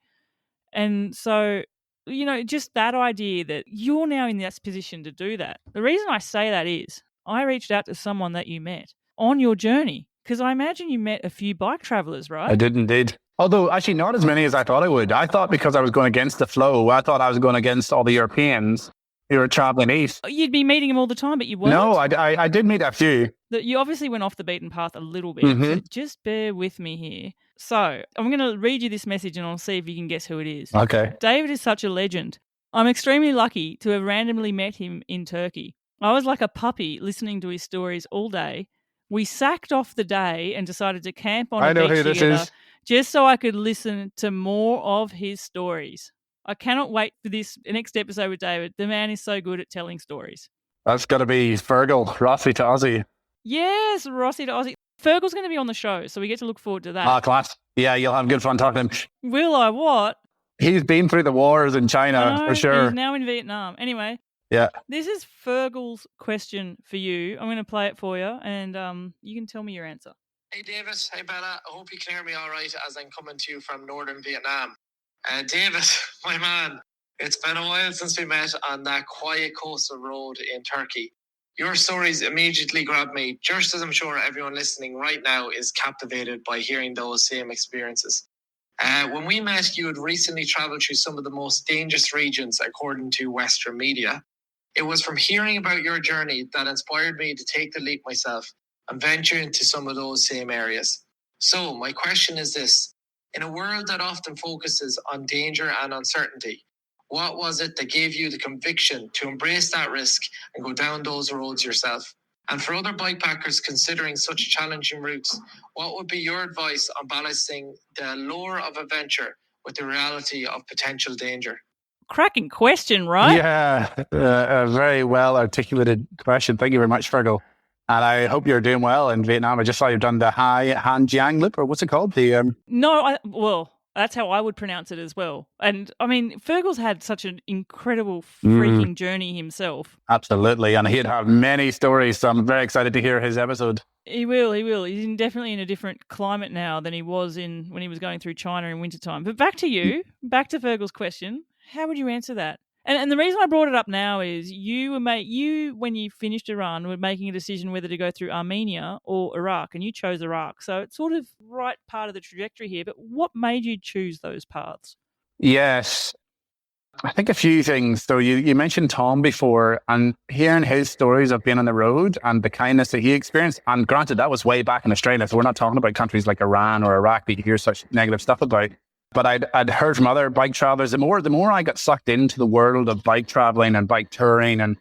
And so, you know, just that idea that you're now in this position to do that. The reason I say that is I reached out to someone that you met on your journey, because I imagine you met a few bike travelers, right? I did indeed. Although actually not as many as I thought I would. I thought because I was going against the flow, I thought I was going against all the Europeans who were traveling east. You'd be meeting them all the time, but you weren't. No, I did meet a few. You obviously went off the beaten path a little bit. Mm-hmm. So just bear with me here. So I'm going to read you this message and I'll see if you can guess who it is. Okay. David is such a legend. I'm extremely lucky to have randomly met him in Turkey. I was like a puppy listening to his stories all day. We sacked off the day and decided to camp on a beach together just so I could listen to more of his stories. I cannot wait for this next episode with David. The man is so good at telling stories. That's got to be Fergal, Rossi to Aussie. Yes, Rossi to Aussie. Fergal's going to be on the show, so we get to look forward to that. Ah, class. Yeah, you'll have good fun talking to him. Will I what? He's been through the wars in China, for sure. He's now in Vietnam. Anyway. Yeah. This is Fergal's question for you. I'm going to play it for you, and you can tell me your answer. Hey, David. Hey, Bella. I hope you can hear me all right as I'm coming to you from northern Vietnam. David, my man, it's been a while since we met on that quiet coastal road in Turkey. Your stories immediately grabbed me, just as I'm sure everyone listening right now is captivated by hearing those same experiences. When we met, you had recently traveled through some of the most dangerous regions, according to Western media. It was from hearing about your journey that inspired me to take the leap myself and venture into some of those same areas. So my question is this. In a world that often focuses on danger and uncertainty, what was it that gave you the conviction to embrace that risk and go down those roads yourself? And for other bikepackers considering such challenging routes, what would be your advice on balancing the allure of adventure with the reality of potential danger? Cracking question, right? Yeah, a very well articulated question. Thank you very much, Fergal. And I hope you're doing well in Vietnam. I just saw you've done the Hai Han Giang Loop, or what's it called? No, well, that's how I would pronounce it as well. And I mean, Fergal's had such an incredible freaking journey himself. Absolutely. And he'd have many stories. So I'm very excited to hear his episode. He will. He's definitely in a different climate now than he was in when he was going through China in wintertime. But back to you, back to Fergal's question. How would you answer that? And the reason I brought it up now is you when you finished Iran were making a decision whether to go through Armenia or Iraq, and you chose Iraq. So it's sort of right part of the trajectory here. But what made you choose those paths? Yes, I think a few things. So you mentioned Tom before, and hearing his stories of being on the road and the kindness that he experienced. And granted, that was way back in Australia, so we're not talking about countries like Iran or Iraq that you hear such negative stuff about. But I'd heard from other bike travelers, the more I got sucked into the world of bike traveling and bike touring and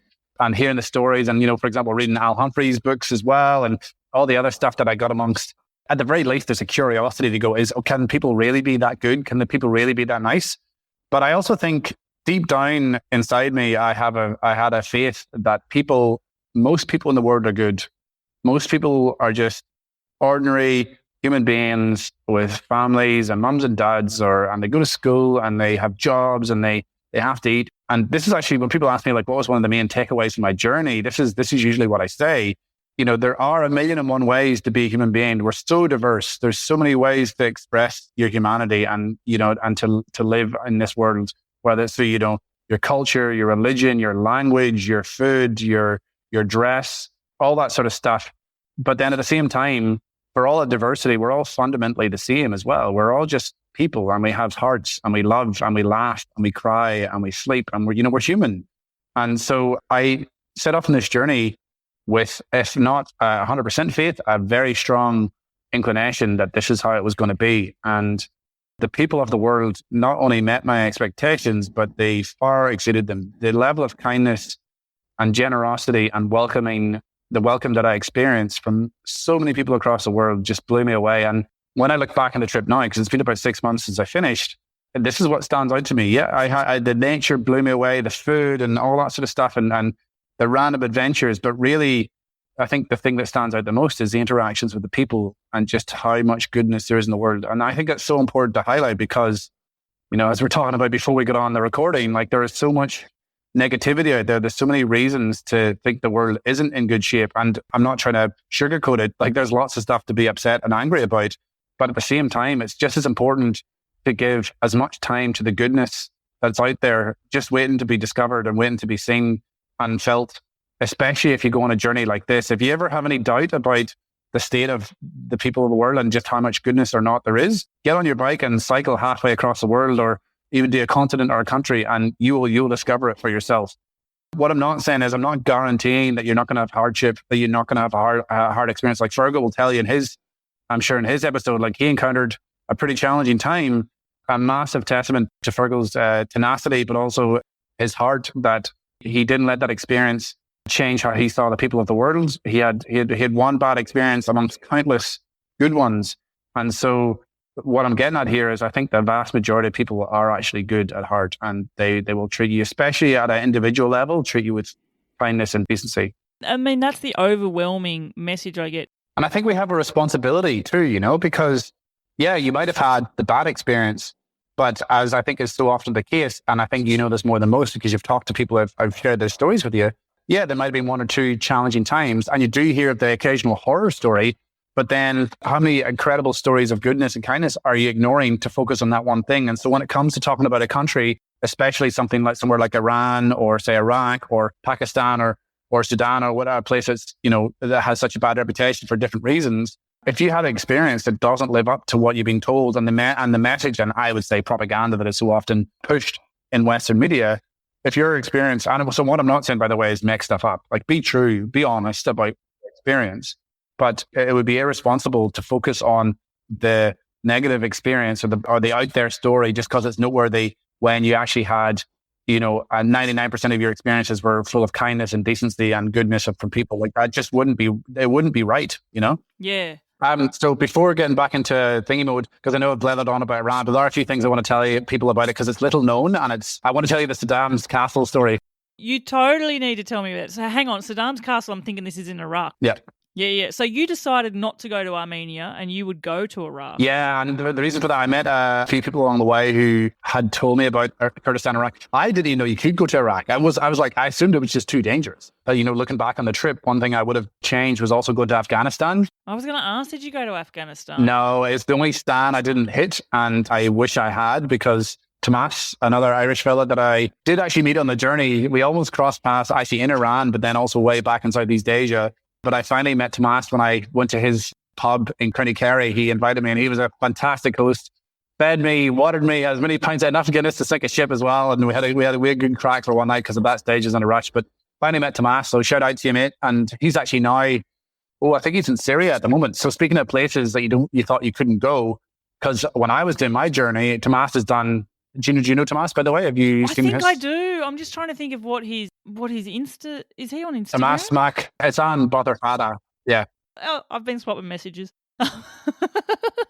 hearing the stories and, you know, for example, reading Al Humphrey's books as well and all the other stuff that I got amongst at the very least, there's a curiosity to go, can people really be that good? Can the people really be that nice? But I also think deep down inside me, I had a faith that most people in the world are good. Most people are just ordinary human beings with families and mums and dads, and they go to school and they have jobs and they have to eat. And this is actually when people ask me, like, what was one of the main takeaways from my journey? This is usually what I say. There are 1,000,001 ways to be a human being. We're so diverse. There's so many ways to express your humanity and to live in this world, whether it's through, your culture, your religion, your language, your food, your dress, all that sort of stuff. But then at the same time, for all the diversity, we're all fundamentally the same as well. We're all just people, and we have hearts, and we love, and we laugh, and we cry, and we sleep, and we're human. And so I set off on this journey with, if not 100% faith, a very strong inclination that this is how it was going to be. And the people of the world not only met my expectations, but they far exceeded them. The level of kindness and generosity and the welcome that I experienced from so many people across the world just blew me away. And when I look back on the trip now, because it's been about 6 months since I finished, this is what stands out to me. Yeah, the nature blew me away, the food and all that sort of stuff, and the random adventures. But really, I think the thing that stands out the most is the interactions with the people and just how much goodness there is in the world. And I think that's so important to highlight because, as we're talking about before we got on the recording, like, there is so much negativity out there. There's so many reasons to think the world isn't in good shape. And I'm not trying to sugarcoat it. Like, there's lots of stuff to be upset and angry about. But at the same time, it's just as important to give as much time to the goodness that's out there, just waiting to be discovered and waiting to be seen and felt, especially if you go on a journey like this. If you ever have any doubt about the state of the people of the world and just how much goodness or not there is, get on your bike and cycle halfway across the world, or even do a continent or a country, and you'll discover it for yourself. What I'm not saying is I'm not guaranteeing that you're not going to have hardship, that you're not going to have a hard experience. Like Fergal will tell you in his episode, like, he encountered a pretty challenging time, a massive testament to Fergal's tenacity, but also his heart, that he didn't let that experience change how he saw the people of the world. He had one bad experience amongst countless good ones. And so what I'm getting at here is I think the vast majority of people are actually good at heart, and they will treat you, especially at an individual level, treat you with kindness and decency. I mean, that's the overwhelming message I get. And I think we have a responsibility too, because, yeah, you might have had the bad experience, but as I think is so often the case, and I think you know this more than most because you've talked to people I've shared their stories with you, yeah, there might have been one or two challenging times, and you do hear the occasional horror story, but then how many incredible stories of goodness and kindness are you ignoring to focus on that one thing? And so when it comes to talking about a country, especially something like somewhere like Iran or say Iraq or Pakistan or Sudan or whatever places, that has such a bad reputation for different reasons, if you had an experience that doesn't live up to what you've been told and the message, and I would say propaganda that is so often pushed in Western media, if your experience, and so what I'm not saying, by the way, is make stuff up. Like, be true, be honest about experience. But it would be irresponsible to focus on the negative experience or the out there story just because it's noteworthy when you actually had, 99% of your experiences were full of kindness and decency and goodness from people. Like, that just wouldn't be right, Yeah. So before getting back into thingy mode, because I know I've blathered on about Iran, but there are a few things I want to tell you people about it because it's little known, and I want to tell you the Saddam's castle story. You totally need to tell me about it. So hang on, Saddam's castle, I'm thinking this is in Iraq. Yeah. Yeah. So you decided not to go to Armenia and you would go to Iraq. Yeah, and the reason for that, I met a few people along the way who had told me about Kurdistan, Iraq. I didn't even know you could go to Iraq. I was like, I assumed it was just too dangerous. Looking back on the trip, one thing I would have changed was also go to Afghanistan. I was going to ask, did you go to Afghanistan? No, it's the only stan I didn't hit, and I wish I had, because Tomas, another Irish fella that I did actually meet on the journey, we almost crossed paths actually in Iran, but then also way back in Southeast Asia. But I finally met Tomas when I went to his pub in County Kerry. He invited me, and he was a fantastic host. Fed me, watered me, as many pints. I had enough Guinness to sink a ship as well. And we had a good crack for one night because at that stage is in a rush. But finally met Tomas, so shout out to you, mate. And he's actually now, I think he's in Syria at the moment. So speaking of places that you thought you couldn't go, because when I was doing my journey, Tomas has done. Do you know Tomas, by the way? Have you seen his? I think I do. I'm just trying to think of what his Insta is. He on Instagram? Tomas Mac. It's on Brother Fada. Yeah. Oh, I've been swapping messages.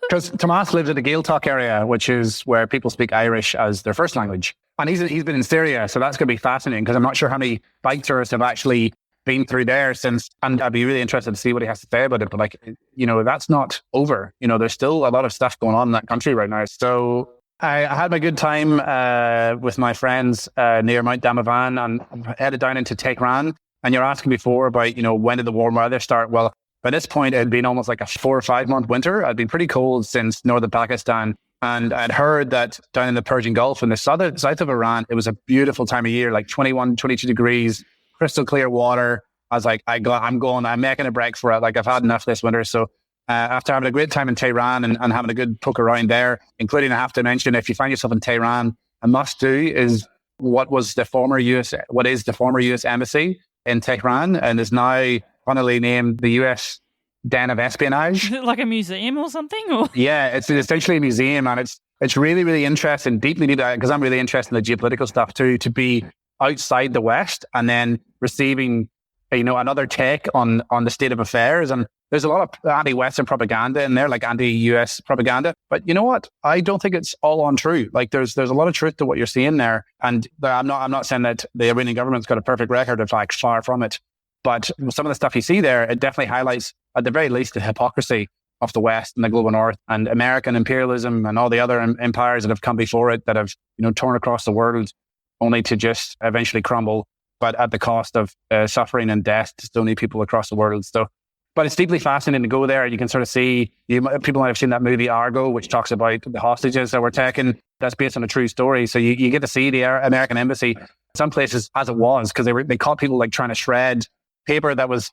Because Tomas lives in the Gaeltacht area, which is where people speak Irish as their first language. And he's been in Syria, so that's going to be fascinating because I'm not sure how many bike tourists have actually been through there since, and I'd be really interested to see what he has to say about it. But like, that's not over. There's still a lot of stuff going on in that country right now. So I had my good time with my friends near Mount Damavan and headed down into Tehran. And you're asking before about, when did the warm weather start? Well, by this point, it had been almost like a 4 or 5 month winter. I'd been pretty cold since northern Pakistan. And I'd heard that down in the Persian Gulf in the south of Iran, it was a beautiful time of year, like 21, 22 degrees, crystal clear water. I was like, I'm making a break for it. Like, I've had enough this winter. So after having a great time in Tehran and having a good poke around there, including, I have to mention, if you find yourself in Tehran, a must do is what is the former US embassy in Tehran and is now funnily named the US Den of Espionage. Like a museum or something? Or? Yeah, it's essentially a museum, and it's really, really interesting, deeply needed, because I'm really interested in the geopolitical stuff too, to be outside the West and then receiving, another take on the state of affairs. And there's a lot of anti-Western propaganda in there, like anti-US propaganda. But you know what? I don't think it's all untrue. Like there's a lot of truth to what you're seeing there. And I'm not saying that the Iranian government's got a perfect record. In fact, far from it. But some of the stuff you see there, it definitely highlights, at the very least, the hypocrisy of the West and the global North and American imperialism and all the other empires that have come before it that have, torn across the world only to just eventually crumble, but at the cost of suffering and death to so many people across the world. So, but it's deeply fascinating to go there. You can sort of see, people might have seen that movie Argo, which talks about the hostages that were taken. That's based on a true story. So you get to see the American embassy, some places as it was, because they caught people like trying to shred paper that was,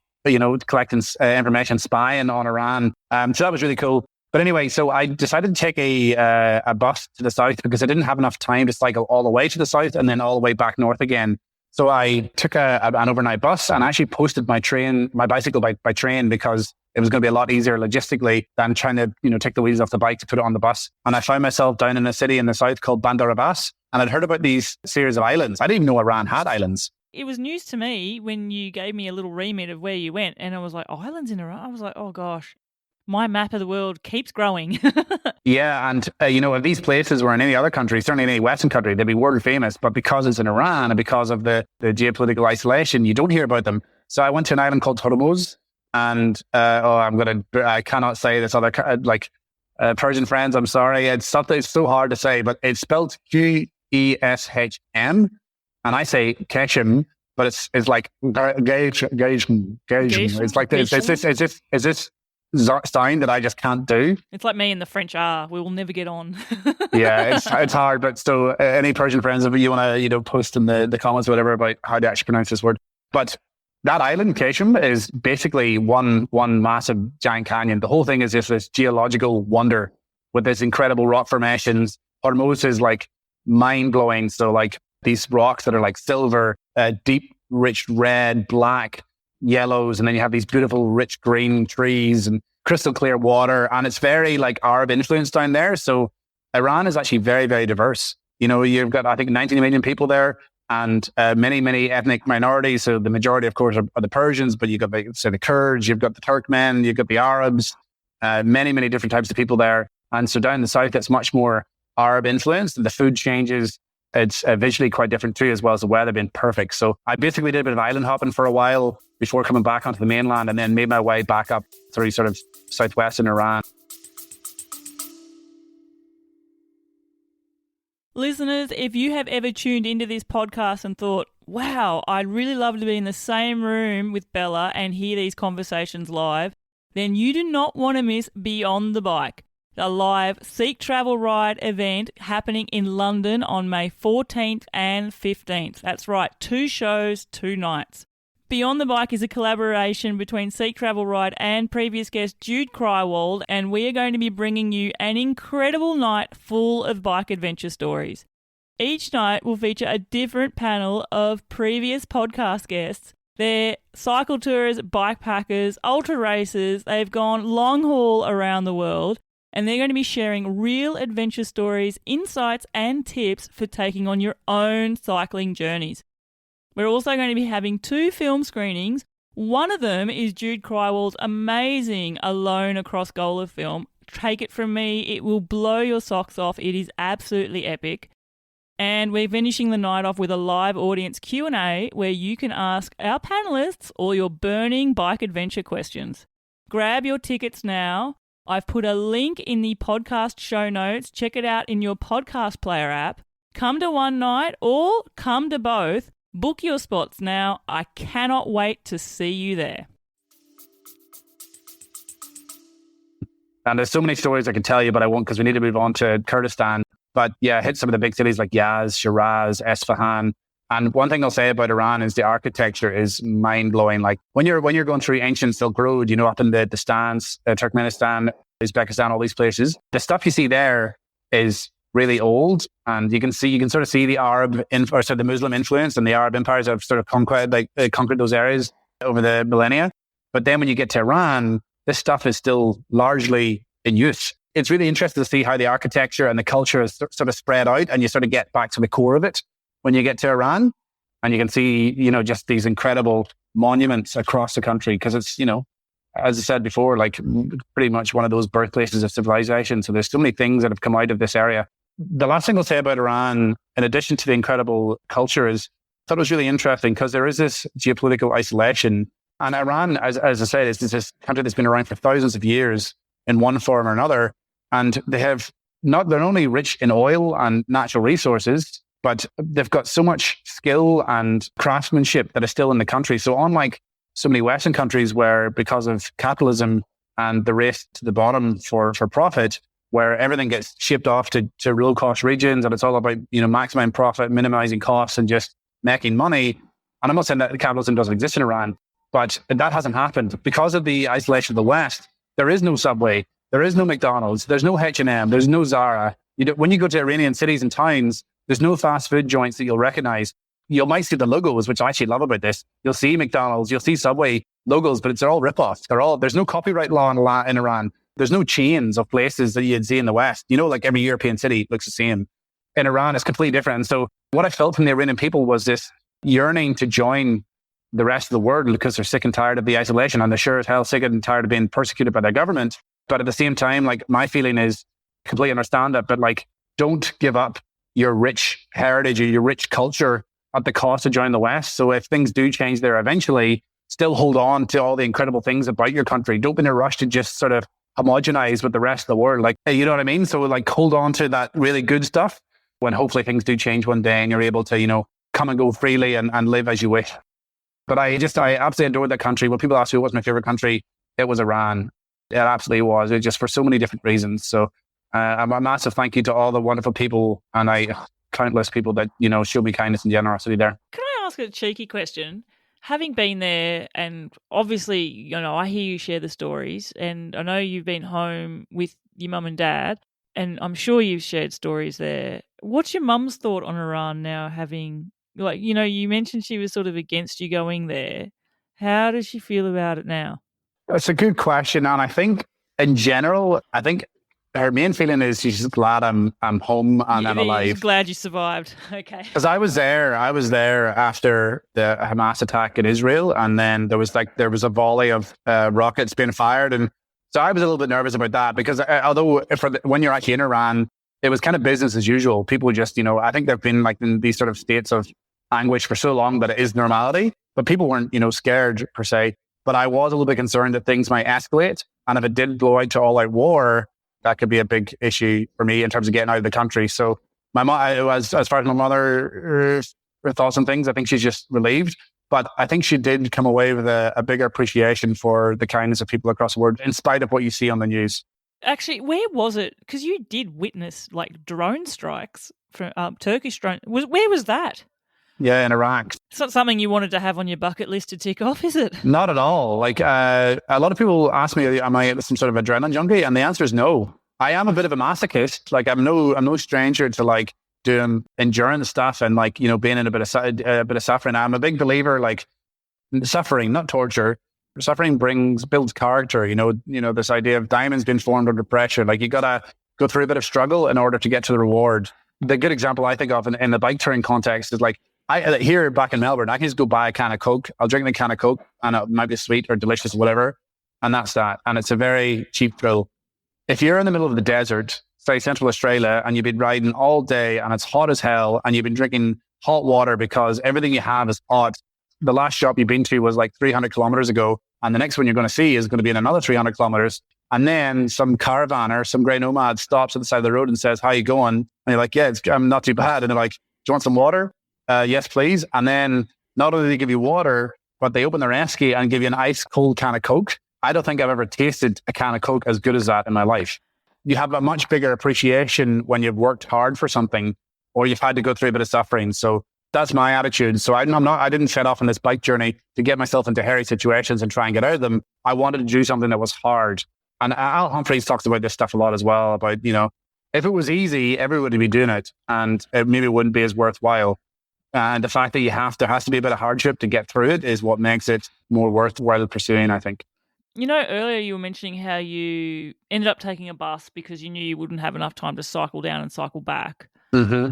collecting information, spying on Iran. So that was really cool. But anyway, so I decided to take a bus to the south because I didn't have enough time to cycle all the way to the south and then all the way back north again. So I took an overnight bus and actually posted my bicycle by train because it was going to be a lot easier logistically than trying to, take the wheels off the bike to put it on the bus. And I found myself down in a city in the south called Bandar Abbas. And I'd heard about these series of islands. I didn't even know Iran had islands. It was news to me when you gave me a little remit of where you went, and I was like, islands in Iran? I was like, oh gosh, my map of the world keeps growing. Yeah, and if these places were in any other country, certainly in any Western country, they'd be world famous. But because it's in Iran and because of the geopolitical isolation, you don't hear about them. So I went to an island called Hormuz, and I cannot say this other Persian friends. I'm sorry, it's so hard to say, but it's spelled Qeshm. And I say Keshem, but it's like gauge. It's like this. Is this sound that I just can't do? It's like me and the French R. We will never get on. Yeah, it's hard. But still, any Persian friends, if you want to, post in the comments, or whatever, about how to actually pronounce this word. But that island, Keshem, is basically one massive giant canyon. The whole thing is just this geological wonder with this incredible rock formations. Hormuz is like mind blowing. So like, these rocks that are like silver, deep, rich red, black, yellows. And then you have these beautiful, rich green trees and crystal clear water. And it's very like Arab influence down there. So Iran is actually very, very diverse. You've got, I think, 19 million people there and many, many ethnic minorities. So the majority, of course, are the Persians, but you've got the Kurds, you've got the Turkmen, you've got the Arabs, many, many different types of people there. And so down in the south, it's much more Arab influenced and the food changes. It's visually quite different too, as well as the weather being perfect. So I basically did a bit of island hopping for a while before coming back onto the mainland and then made my way back up through sort of southwestern Iran. Listeners, if you have ever tuned into this podcast and thought, wow, I'd really love to be in the same room with Bella and hear these conversations live, then you do not want to miss Beyond the Bike, a live Seek Travel Ride event happening in London on May 14th and 15th. That's right, 2 shows, 2 nights. Beyond the Bike is a collaboration between Seek Travel Ride and previous guest Jude Crywald, and we are going to be bringing you an incredible night full of bike adventure stories. Each night will feature a different panel of previous podcast guests. They're cycle tourers, bikepackers, ultra racers. They've gone long haul around the world. And they're going to be sharing real adventure stories, insights, and tips for taking on your own cycling journeys. We're also going to be having 2 film screenings, One of them is Jude Crywell's amazing Alone Across Gola film. Take it from me, it will blow your socks off. It is absolutely epic. And we're finishing the night off with a live audience Q&A where you can ask our panellists all your burning bike adventure questions. Grab your tickets now. I've put a link in the podcast show notes. Check it out in your podcast player app. Come to one night or come to both. Book your spots now. I cannot wait to see you there. And there's so many stories I could tell you, but I won't because we need to move on to Kurdistan. But yeah, hit some of the big cities like Yaz, Shiraz, Esfahan. And one thing I'll say about Iran is the architecture is mind-blowing. Like when you're going through ancient Silk Road, up in the Stans, Turkmenistan, Uzbekistan, all these places, the stuff you see there is really old. And you can sort of see the the Muslim influence and the Arab empires that have sort of conquered those areas over the millennia. But then when you get to Iran, this stuff is still largely in use. It's really interesting to see how the architecture and the culture is sort of spread out, and you sort of get back to the core of it when you get to Iran, and you can see, just these incredible monuments across the country because it's, as I said before, like pretty much one of those birthplaces of civilization. So there's so many things that have come out of this area. The last thing I'll say about Iran, in addition to the incredible culture, is I thought it was really interesting because there is this geopolitical isolation. And Iran, as I said, is this country that's been around for thousands of years in one form or another. And they're not only rich in oil and natural resources, but they've got so much skill and craftsmanship that is still in the country. So unlike so many Western countries where because of capitalism and the race to the bottom for profit, where everything gets shipped off to low cost regions and it's all about, maximizing profit, minimizing costs and just making money. And I'm not saying that capitalism doesn't exist in Iran, but that hasn't happened. Because of the isolation of the West, there is no Subway. There is no McDonald's. There's no H&M. There's no Zara. When you go to Iranian cities and towns, there's no fast food joints that you'll recognize. You might see the logos, which I actually love about this. You'll see McDonald's, you'll see Subway logos, but they're all rip-offs. There's no copyright law in Iran. There's no chains of places that you'd see in the West. Like every European city looks the same. In Iran, it's completely different. And so what I felt from the Iranian people was this yearning to join the rest of the world because they're sick and tired of the isolation, and they're sure as hell sick and tired of being persecuted by their government. But at the same time, like my feeling is completely understand that, but like don't give up your rich heritage or your rich culture at the cost of joining the West. So if things do change there eventually, still hold on to all the incredible things about your country. Don't be in a rush to just sort of homogenize with the rest of the world. Like, you know what I mean? So like hold on to that really good stuff when hopefully things do change one day and you're able to, come and go freely and live as you wish. But I absolutely adored that country. When people ask me what was my favorite country, it was Iran. It absolutely was. It just for so many different reasons. So a massive thank you to all the wonderful people and countless people that, show me kindness and generosity there. Can I ask a cheeky question? Having been there, and obviously, I hear you share the stories, and I know you've been home with your mum and dad, and I'm sure you've shared stories there. What's your mum's thought on Iran now, having, you mentioned she was sort of against you going there. How does she feel about it now? It's a good question. And I think in general, her main feeling is she's just glad I'm home and I'm alive. She's glad you survived. Okay. Because I was there after the Hamas attack in Israel, and then there was a volley of rockets being fired, and so I was a little bit nervous about that because although when you're actually in Iran, it was kind of business as usual. People just, I think they've been like in these sort of states of anguish for so long that it is normality, but people weren't, scared per se. But I was a little bit concerned that things might escalate, and if it did blow out to all-out war, that could be a big issue for me in terms of getting out of the country. So my mom, as far as my mother, her thoughts on things, I think she's just relieved. But I think she did come away with a bigger appreciation for the kindness of people across the world, in spite of what you see on the news. Actually, where was it? Because you did witness like drone strikes from Turkish drone. Where was that? Yeah, in Iraq. It's not something you wanted to have on your bucket list to tick off, is it? Not at all. Like a lot of people ask me, am I some sort of adrenaline junkie? And the answer is no. I am a bit of a masochist. Like I'm no stranger to like doing endurance stuff and like, being in a bit of suffering. I'm a big believer, like suffering, not torture. Suffering builds character. This idea of diamonds being formed under pressure. Like you gotta go through a bit of struggle in order to get to the reward. The good example I think of in the bike touring context is like, Here back in Melbourne, I can just go buy a can of Coke. I'll drink the can of Coke and it might be sweet or delicious or whatever. And that's that. And it's a very cheap thrill. If you're in the middle of the desert, say Central Australia, and you've been riding all day and it's hot as hell and you've been drinking hot water because everything you have is hot. The last shop you've been to was like 300 kilometers ago. And the next one you're going to see is going to be in another 300 kilometers. And then some caravan or some grey nomad stops at the side of the road and says, "How you going?" And you're like, "Yeah, I'm not too bad." And they're like, "Do you want some water?" "Yes, please." And then not only do they give you water, but they open their esky and give you an ice cold can of Coke. I don't think I've ever tasted a can of Coke as good as that in my life. You have a much bigger appreciation when you've worked hard for something or you've had to go through a bit of suffering. So that's my attitude. So I didn't set off on this bike journey to get myself into hairy situations and try and get out of them. I wanted to do something that was hard. And Al Humphreys talks about this stuff a lot as well, about, if it was easy, everyone would be doing it and it maybe wouldn't be as worthwhile. And the fact that there has to be a bit of hardship to get through it is what makes it more worthwhile pursuing, I think. Earlier you were mentioning how you ended up taking a bus because you knew you wouldn't have enough time to cycle down and cycle back. Mm-hmm.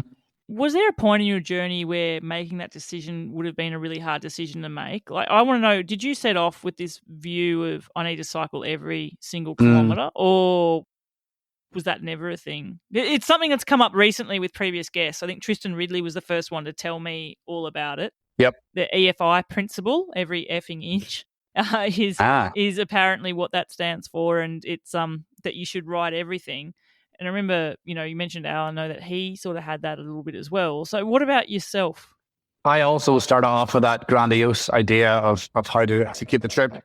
Was there a point in your journey where making that decision would have been a really hard decision to make? Like, I want to know, did you set off with this view of I need to cycle every single kilometre, or was that never a thing? It's something that's come up recently with previous guests. I think Tristan Ridley was the first one to tell me all about it. Yep. The EFI principle, every effing inch, is apparently what that stands for, and it's that you should ride everything. And I remember, you mentioned Al, I know that he sort of had that a little bit as well. So what about yourself? I also started off with that grandiose idea of how to keep the trip.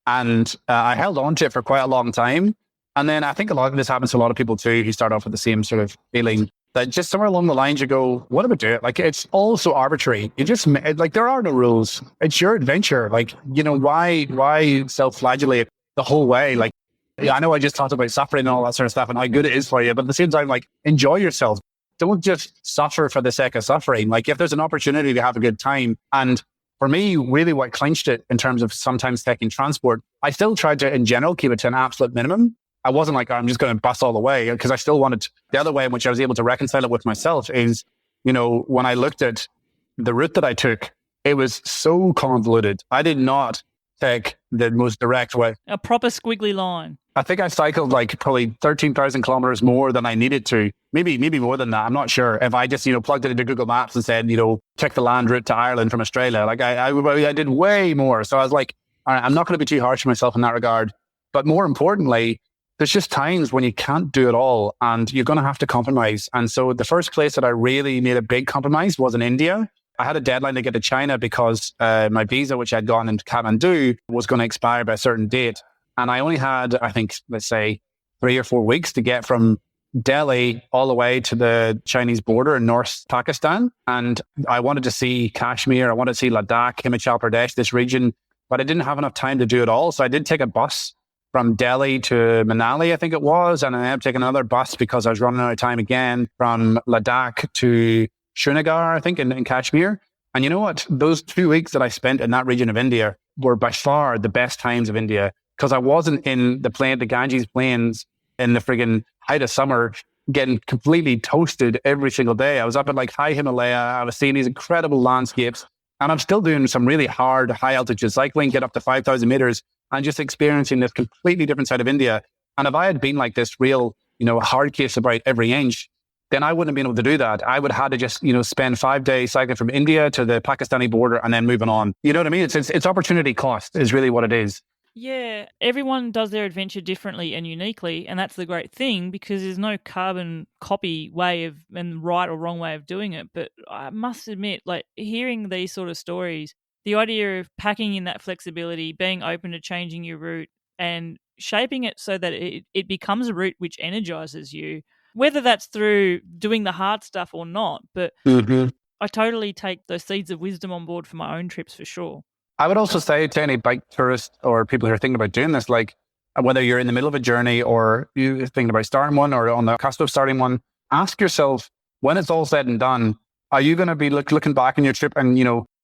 And I held on to it for quite a long time. And then I think a lot of this happens to a lot of people too, who start off with the same sort of feeling that just somewhere along the lines you go, what about it? Like, it's all so arbitrary. You just, like, there are no rules. It's your adventure. Like, why self-flagellate the whole way? Like, yeah, I know I just talked about suffering and all that sort of stuff and how good it is for you, but at the same time, like, enjoy yourself. Don't just suffer for the sake of suffering. Like, if there's an opportunity to have a good time. And for me, really what clinched it in terms of sometimes taking transport, I still tried to, in general, keep it to an absolute minimum. I wasn't like, I'm just going to bus all the way, because I still wanted the other way in which I was able to reconcile it with myself is, when I looked at the route that I took, it was so convoluted. I did not take the most direct way. A proper squiggly line. I think I cycled like probably 13,000 kilometers more than I needed to. Maybe more than that. I'm not sure. If I just, plugged it into Google Maps and said, check the land route to Ireland from Australia. Like I did way more. So I was like, all right, I'm not going to be too harsh on myself in that regard. But more importantly, there's just times when you can't do it all and you're going to have to compromise. And so the first place that I really made a big compromise was in India. I had a deadline to get to China because my visa, which I'd gone into Kathmandu, was going to expire by a certain date. And I only had, I think, let's say 3 or 4 weeks to get from Delhi all the way to the Chinese border in North Pakistan. And I wanted to see Kashmir. I wanted to see Ladakh, Himachal Pradesh, this region, but I didn't have enough time to do it all. So I did take a bus from Delhi to Manali, I think it was. And I ended up taking another bus because I was running out of time again from Ladakh to Srinagar, I think, in Kashmir. And you know what? Those 2 weeks that I spent in that region of India were by far the best times of India, because I wasn't in the Ganges Plains in the friggin' height of summer getting completely toasted every single day. I was up at like high Himalaya. I was seeing these incredible landscapes, and I'm still doing some really hard high altitude cycling, get up to 5,000 meters and just experiencing this completely different side of India. And if I had been like this real, hard case about every inch, then I wouldn't have been able to do that. I would have had to just, spend 5 days cycling from India to the Pakistani border and then moving on. You know what I mean? It's opportunity cost is really what it is. Yeah, everyone does their adventure differently and uniquely, and that's the great thing, because there's no carbon copy way of and right or wrong way of doing it. But I must admit, like, hearing these sort of stories, the idea of packing in that flexibility, being open to changing your route and shaping it so that it becomes a route which energizes you, whether that's through doing the hard stuff or not. But I totally take those seeds of wisdom on board for my own trips for sure. I would also say to any bike tourist or people who are thinking about doing this, like whether you're in the middle of a journey or you're thinking about starting one or on the cusp of starting one, ask yourself, when it's all said and done, are you going to be looking back on your trip and,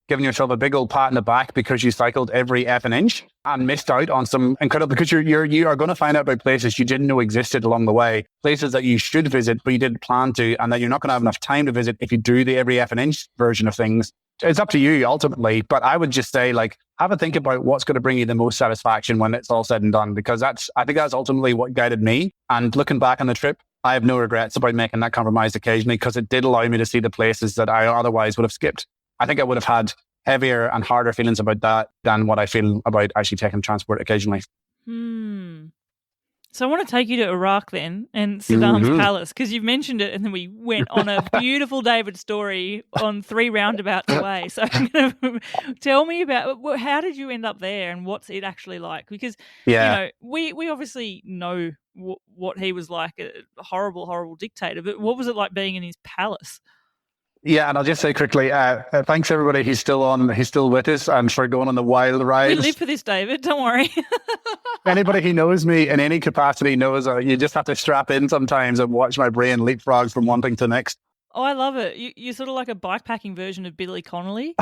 giving yourself a big old pat in the back because you cycled every effing inch and missed out on some incredible, because you are going to find out about places you didn't know existed along the way, places that you should visit, but you didn't plan to, and that you're not going to have enough time to visit if you do the every effing inch version of things It's up to you ultimately, but I would just say, like, have a think about what's going to bring you the most satisfaction when it's all said and done, because I think that's ultimately what guided me. And looking back on the trip, I have no regrets about making that compromise occasionally, because it did allow me to see the places that I otherwise would have skipped. I think I would have had heavier and harder feelings about that than what I feel about actually taking transport occasionally. So I want to take you to Iraq then, and Saddam's palace, because you've mentioned it, and then we went on a beautiful David story on 3 roundabouts away. So tell me about, how did you end up there, and what's it actually like? Because you know, we obviously know what he was like, a horrible, horrible dictator, but what was it like being in his palace? Yeah, and I'll just say quickly, thanks everybody. He's still with us, and for going on the wild rides. We live for this, David. Don't worry. Anybody who knows me in any capacity knows you just have to strap in sometimes and watch my brain leapfrog from one thing to the next. Oh, I love it. You're sort of like a bikepacking version of Billy Connolly.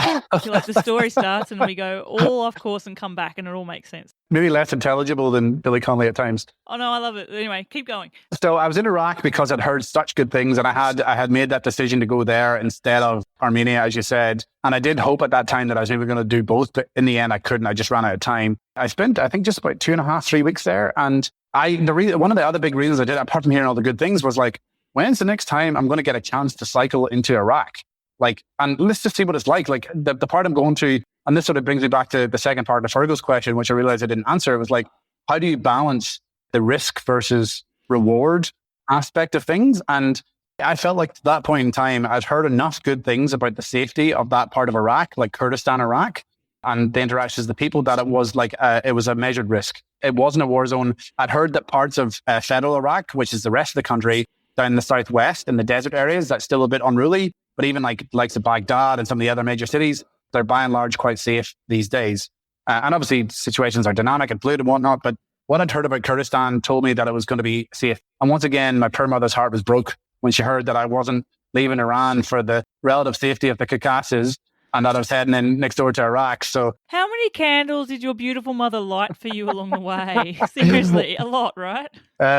Like the story starts and we go all off course and come back, and it all makes sense. Maybe less intelligible than Billy Connolly at times. Oh no, I love it. Anyway, keep going. So I was in Iraq because I'd heard such good things, and I had made that decision to go there instead of Armenia, as you said. And I did hope at that time that I was maybe going to do both, but in the end I couldn't. I just ran out of time. I spent, I think, just about 2.5, 3 weeks there. And one of the other big reasons I did, apart from hearing all the good things, was like, when's the next time I'm going to get a chance to cycle into Iraq? Like, and let's just see what it's like. Like the part I'm going to, and this sort of brings me back to the second part of Fergal's question, which I realized I didn't answer. It was like, how do you balance the risk versus reward aspect of things? And I felt like to that point in time, I'd heard enough good things about the safety of that part of Iraq, like Kurdistan, Iraq, and the interactions of the people, that it was like, it was a measured risk. It wasn't a war zone. I'd heard that parts of federal Iraq, which is the rest of the country, down in the southwest in the desert areas, that's still a bit unruly, but even like likes of Baghdad and some of the other major cities, they're by and large quite safe these days. And obviously situations are dynamic and fluid and whatnot, but what I'd heard about Kurdistan told me that it was going to be safe. And once again, my poor mother's heart was broke when she heard that I wasn't leaving Iran for the relative safety of the Caucasus, and that I was heading in next door to Iraq. So how many candles did your beautiful mother light for you along the way? Seriously, a lot, right?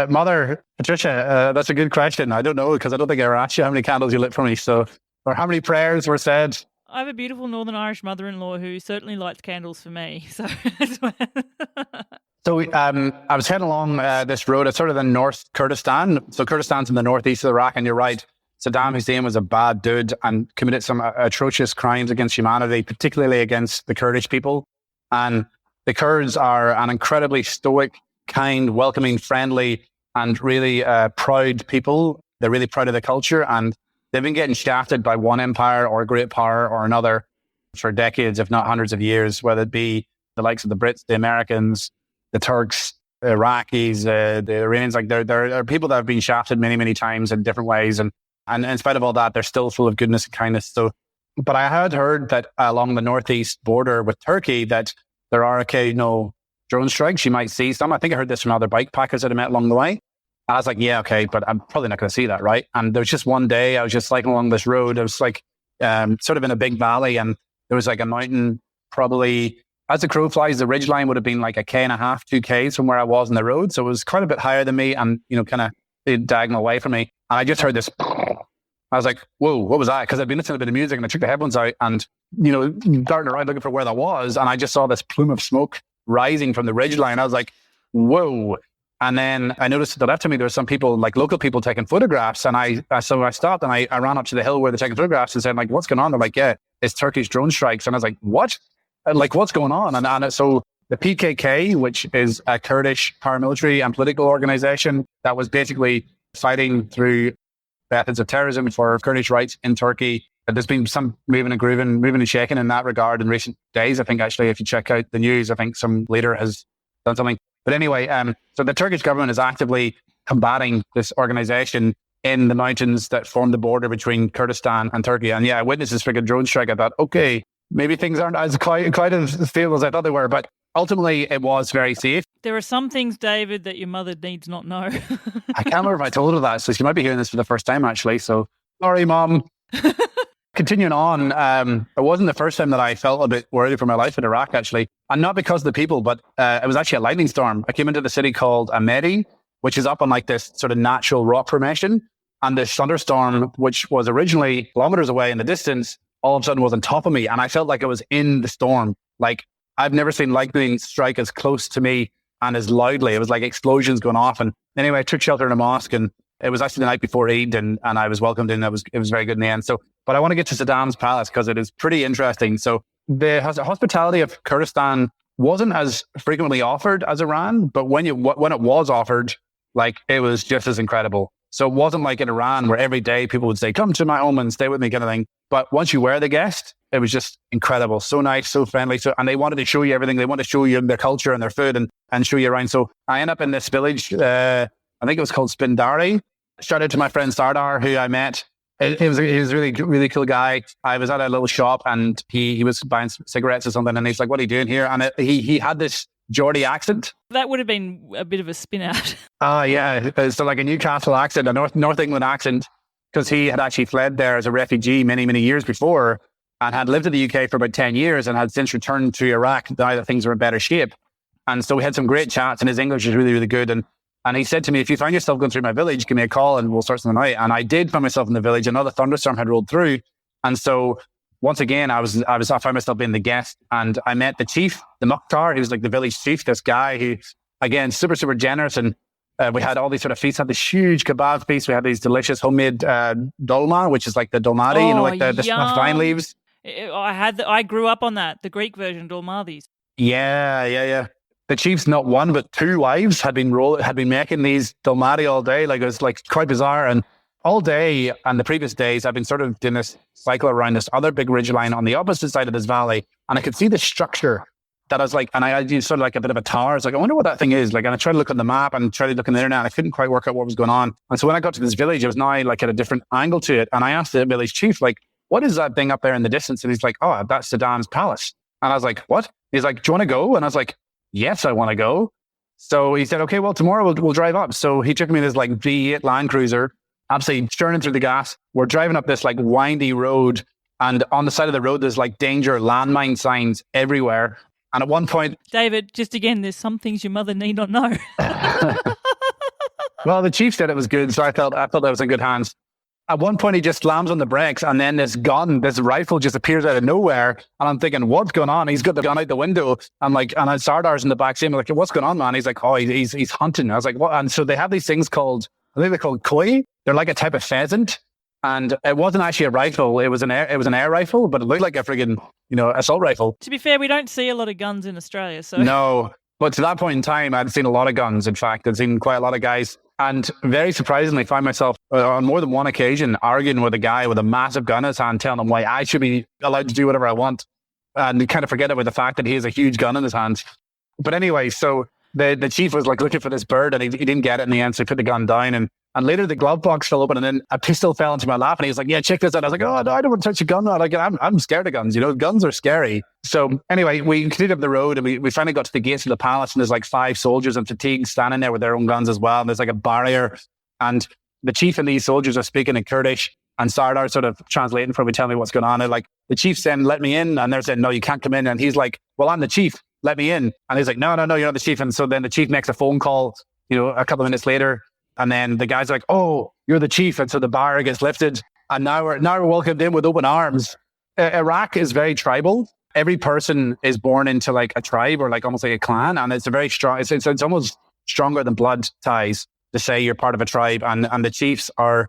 Mother, Patricia, that's a good question. I don't know, because I don't think I ever asked you how many candles you lit for me. So, or how many prayers were said. I have a beautiful Northern Irish mother-in-law who certainly lights candles for me. So I was heading along this road. It's sort of in North Kurdistan. So Kurdistan's in the northeast of Iraq, and you're right, Saddam Hussein was a bad dude and committed some atrocious crimes against humanity, particularly against the Kurdish people. And the Kurds are an incredibly stoic, kind, welcoming, friendly, and really proud people. They're really proud of their culture, and they've been getting shafted by one empire or a great power or another for decades, if not hundreds of years, whether it be the likes of the Brits, the Americans, the Turks, the Iraqis, the Iranians. Like there are people that have been shafted many, many times in different ways. And in spite of all that, they're still full of goodness and kindness. So, but I had heard that along the northeast border with Turkey, that there are occasional drone strikes. You might see some. I think I heard this from other bike packers that I met along the way. I was like, yeah, okay, but I'm probably not going to see that, right? And there was just one day I was just cycling along this road. I was like sort of in a big valley, and there was like a mountain, probably as the crow flies, the ridgeline would have been like 1.5 K, 2 Ks from where I was on the road. So it was quite a bit higher than me, and, you know, kind of diagonal away from me. And I just heard this. I was like, whoa, what was that? Because I'd been listening to a bit of music, and I took the headphones out and, you know, darting around looking for where that was. And I just saw this plume of smoke rising from the ridgeline. I was like, whoa. And then I noticed to the left of me, there were some people, like local people, taking photographs. And so I stopped and I ran up to the hill where they're taking photographs and said, like, what's going on? They're like, yeah, it's Turkish drone strikes. And I was like, what? Like, what's going on? And so the PKK, which is a Kurdish paramilitary and political organization that was basically fighting through methods of terrorism for Kurdish rights in Turkey. There's been some moving and shaking in that regard in recent days. I think actually, if you check out the news, I think some leader has done something. But anyway, so the Turkish government is actively combating this organization in the mountains that form the border between Kurdistan and Turkey. And yeah, I witnessed this freaking drone strike. I thought, okay, maybe things aren't as quite as fatal as I thought they were. But ultimately, it was very safe. There are some things, David, that your mother needs not know. I can't remember if I told her that. So she might be hearing this for the first time, actually. So sorry, Mom. Continuing on, it wasn't the first time that I felt a bit worried for my life in Iraq, actually. And not because of the people, but it was actually a lightning storm. I came into the city called Amedi, which is up on like this sort of natural rock formation. And this thunderstorm, which was originally kilometers away in the distance, all of a sudden was on top of me. And I felt like I was in the storm. Like I've never seen lightning strike as close to me and as loudly. It was like explosions going off. And anyway, I took shelter in a mosque, and it was actually the night before Eid, and I was welcomed in. It was very good in the end. So, but I want to get to Saddam's palace because it is pretty interesting. So the hospitality of Kurdistan wasn't as frequently offered as Iran, but when it was offered, like it was just as incredible. So it wasn't like in Iran where every day people would say, come to my home and stay with me kind of thing. But once you were the guest, it was just incredible. So nice, so friendly. And they wanted to show you everything. They wanted to show you their culture and their food and show you around. So I ended up in this village, I think it was called Spindari. Shout out to my friend Sardar, who I met. He was a really, really cool guy. I was at a little shop and he was buying cigarettes or something. And he's like, what are you doing here? And he had this Geordie accent. That would have been a bit of a spin out. Yeah. So like a Newcastle accent, a North England accent, because he had actually fled there as a refugee many, many years before and had lived in the UK for about 10 years and had since returned to Iraq now that things were in better shape. And so we had some great chats and his English was really, really good. And he said to me, if you find yourself going through my village, give me a call and we'll sort something out. And I did find myself in the village. Another thunderstorm had rolled through. And so once again, I found myself being the guest, and I met the chief, the McCourt. He was like the village chief, this guy who, again, super, super generous. And we had all these sort of feasts, had this huge kebab feast. We had these delicious homemade dolma, which is like the dolmadi, like the snuffed vine leaves. I grew up on that, the Greek version, dolmadis. Yeah. The chief's not one, but two wives had been making these dolmadi all day. Like it was like quite bizarre. And all day and the previous days, I've been sort of doing this cycle around this other big ridgeline on the opposite side of this valley. And I could see the structure that I was like, and I did sort of like a bit of a tower. I was like, I wonder what that thing is. Like, and I tried to look on the map and tried to look on the internet. And I couldn't quite work out what was going on. And so when I got to this village, it was now like at a different angle to it. And I asked the village chief, like, what is that thing up there in the distance? And he's like, oh, that's Saddam's palace. And I was like, what? He's like, do you want to go? And I was like, yes, I want to go. So he said, okay, well, tomorrow we'll drive up. So he took me this like V8 Land Cruiser, absolutely churning through the gas. We're driving up this like windy road, and on the side of the road, there's like danger landmine signs everywhere. And at one point... David, just again, there's some things your mother need not know. Well, the chief said it was good, so I thought I was in good hands. At one point, he just slams on the brakes, and then this rifle just appears out of nowhere. And I'm thinking, what's going on? He's got the gun out the window. I'm like, and Sardar's in the back seat. I'm like, what's going on, man? He's like, oh, he's hunting. I was like, what? And so they have these things called, I think they're called koi. They're like a type of pheasant. And it wasn't actually a rifle. It was an air rifle, but it looked like a friggin', assault rifle. To be fair, we don't see a lot of guns in Australia, so. No, but to that point in time, I'd seen a lot of guns. In fact, I'd seen quite a lot of guys. And very surprisingly, found myself on more than one occasion arguing with a guy with a massive gun in his hand, telling him why I should be allowed to do whatever I want. And kind of forget about the fact that he has a huge gun in his hand. But anyway, so the chief was like looking for this bird, and he didn't get it in the end, so he put the gun down. And later the glove box fell open, and then a pistol fell into my lap, and he was like, yeah, check this out. I was like, oh, no, I don't want to touch a gun. Like, I'm scared of guns. Guns are scary. So anyway, we continued up the road, and we finally got to the gates of the palace, and there's like 5 soldiers in fatigue standing there with their own guns as well. And there's like a barrier, and the chief and these soldiers are speaking in Kurdish, and Sardar sort of translating for me, telling me what's going on. And like the chief's saying, let me in. And they're saying, no, you can't come in. And he's like, well, I'm the chief. Let me in. And he's like, no, you're not the chief. And so then the chief makes a phone call, a couple of minutes later. And then the guy's like, oh, you're the chief. And so the barrier gets lifted. And now we're welcomed in with open arms. Iraq is very tribal. Every person is born into like a tribe or like almost like a clan. And it's a very strong, it's almost stronger than blood ties to say you're part of a tribe. And the chiefs are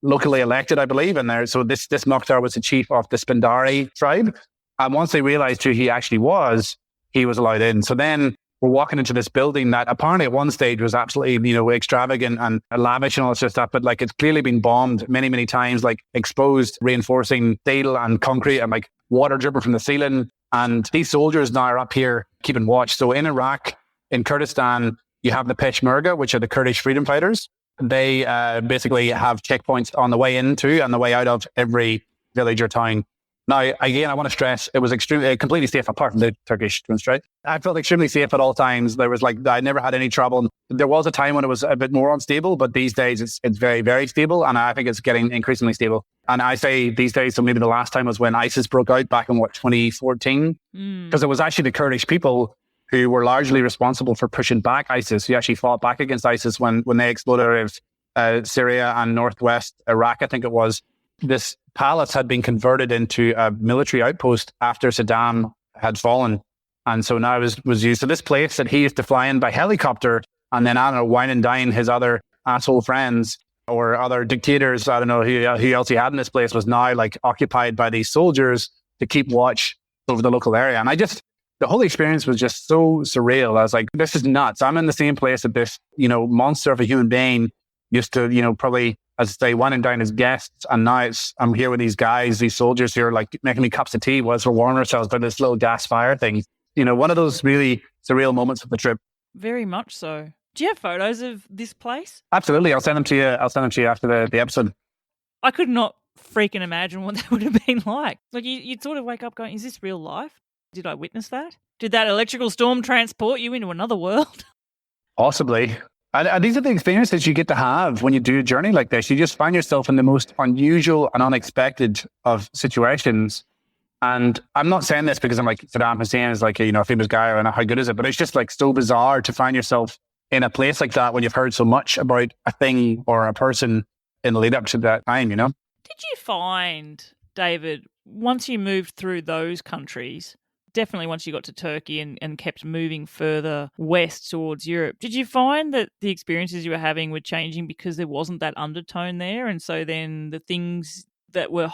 locally elected, I believe. And so this Mukhtar was the chief of the Spindari tribe. And once they realized who he actually was, he was allowed in. So then we're walking into this building that apparently at one stage was absolutely, extravagant and lavish and all this stuff, but like it's clearly been bombed many, many times, like exposed reinforcing steel and concrete and like water dripping from the ceiling. And these soldiers now are up here keeping watch. So in Iraq, in Kurdistan, you have the Peshmerga, which are the Kurdish freedom fighters. They basically have checkpoints on the way into and the way out of every village or town. Now, again, I want to stress it was completely safe apart from the Turkish demonstration. I felt extremely safe at all times. There was I never had any trouble. There was a time when it was a bit more unstable, but these days it's very, very stable. And I think it's getting increasingly stable. And I say these days, so maybe the last time was when ISIS broke out back in 2014? Because it was actually the Kurdish people who were largely responsible for pushing back ISIS, who actually fought back against ISIS when they exploded Syria and northwest Iraq, I think it was. this palace had been converted into a military outpost after Saddam had fallen. And so now it was used. So this place that he used to fly in by helicopter and then, I don't know, wine and dine his other asshole friends or other dictators, I don't know who else he had in this place, was now like occupied by these soldiers to keep watch over the local area. And the whole experience was just so surreal. I was like, this is nuts. I'm in the same place that this, monster of a human being used to, probably, as I say, wine and dine as guests. And now I'm here with these guys, these soldiers who are like making me cups of tea whilst we're warming ourselves by this little gas fire thing. One of those really surreal moments of the trip. Very much so. Do you have photos of this place? Absolutely. I'll send them to you after the episode. I could not freaking imagine what that would have been like. Like you'd sort of wake up going, is this real life? Did I witness that? Did that electrical storm transport you into another world? Possibly. And these are the experiences you get to have when you do a journey like this. You just find yourself in the most unusual and unexpected of situations. And I'm not saying this because I'm like, Saddam Hussein is like a famous guy and how good is it? But it's just like so bizarre to find yourself in a place like that when you've heard so much about a thing or a person in the lead up to that time, Did you find, David, once you moved through those countries, definitely once you got to Turkey and kept moving further west towards Europe, did you find that the experiences you were having were changing because there wasn't that undertone there? And so then the things that were,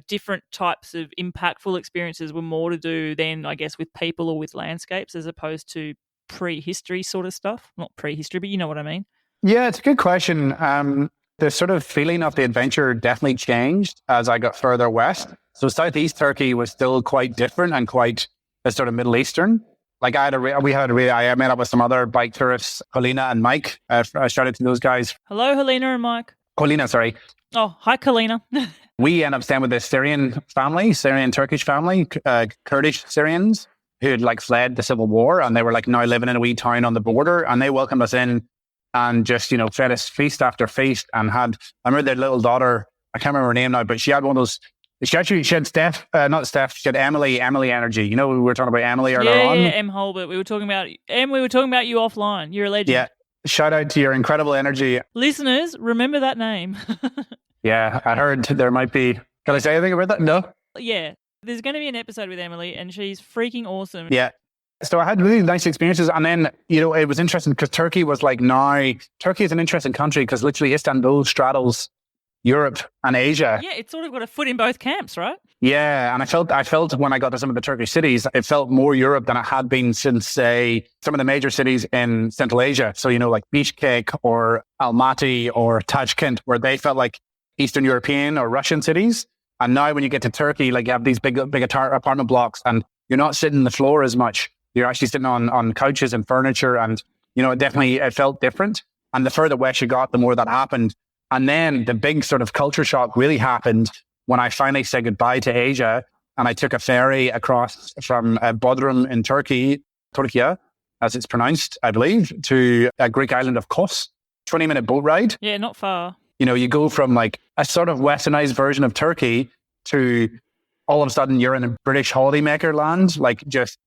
different types of impactful experiences were more to do then, I guess, with people or with landscapes as opposed to prehistory sort of stuff? Not prehistory, but you know what I mean? Yeah, it's a good question. The sort of feeling of the adventure definitely changed as I got further west. So Southeast Turkey was still quite different and quite sort of Middle Eastern. Like I met up with some other bike tourists, Helena and Mike. Shout out to those guys. Hello, Helena and Mike. Helena, sorry. Oh, hi, Helena. We ended up staying with this Syrian-Turkish family, Kurdish Syrians who had like fled the civil war, and they were like now living in a wee town on the border, and they welcomed us in and just, fed us feast after feast. And I remember their little daughter, I can't remember her name now, but she had one of those, she had Emily energy. We were talking about Emily earlier on. Yeah, Em Holbert. We were talking about you offline. You're a legend. Yeah. Shout out to your incredible energy. Listeners, remember that name. Yeah, I heard there might be, can I say anything about that? No? Yeah. There's going to be an episode with Emily, and she's freaking awesome. Yeah. So I had really nice experiences. And then, it was interesting because Turkey is an interesting country because literally Istanbul straddles Europe and Asia. Yeah, it's sort of got a foot in both camps, right? Yeah. And I felt when I got to some of the Turkish cities, it felt more Europe than it had been since, say, some of the major cities in Central Asia. So, like Bishkek or Almaty or Tashkent, where they felt like Eastern European or Russian cities. And now when you get to Turkey, like you have these big apartment blocks and you're not sitting on the floor as much. You're actually sitting on couches and furniture. And, it felt different. And the further west you got, the more that happened. And then the big sort of culture shock really happened when I finally said goodbye to Asia and I took a ferry across from Bodrum in Turkey, as it's pronounced, I believe, to a Greek island of Kos. 20-minute boat ride. Yeah, not far. You go from like a sort of westernized version of Turkey to all of a sudden you're in a British holidaymaker land, like just,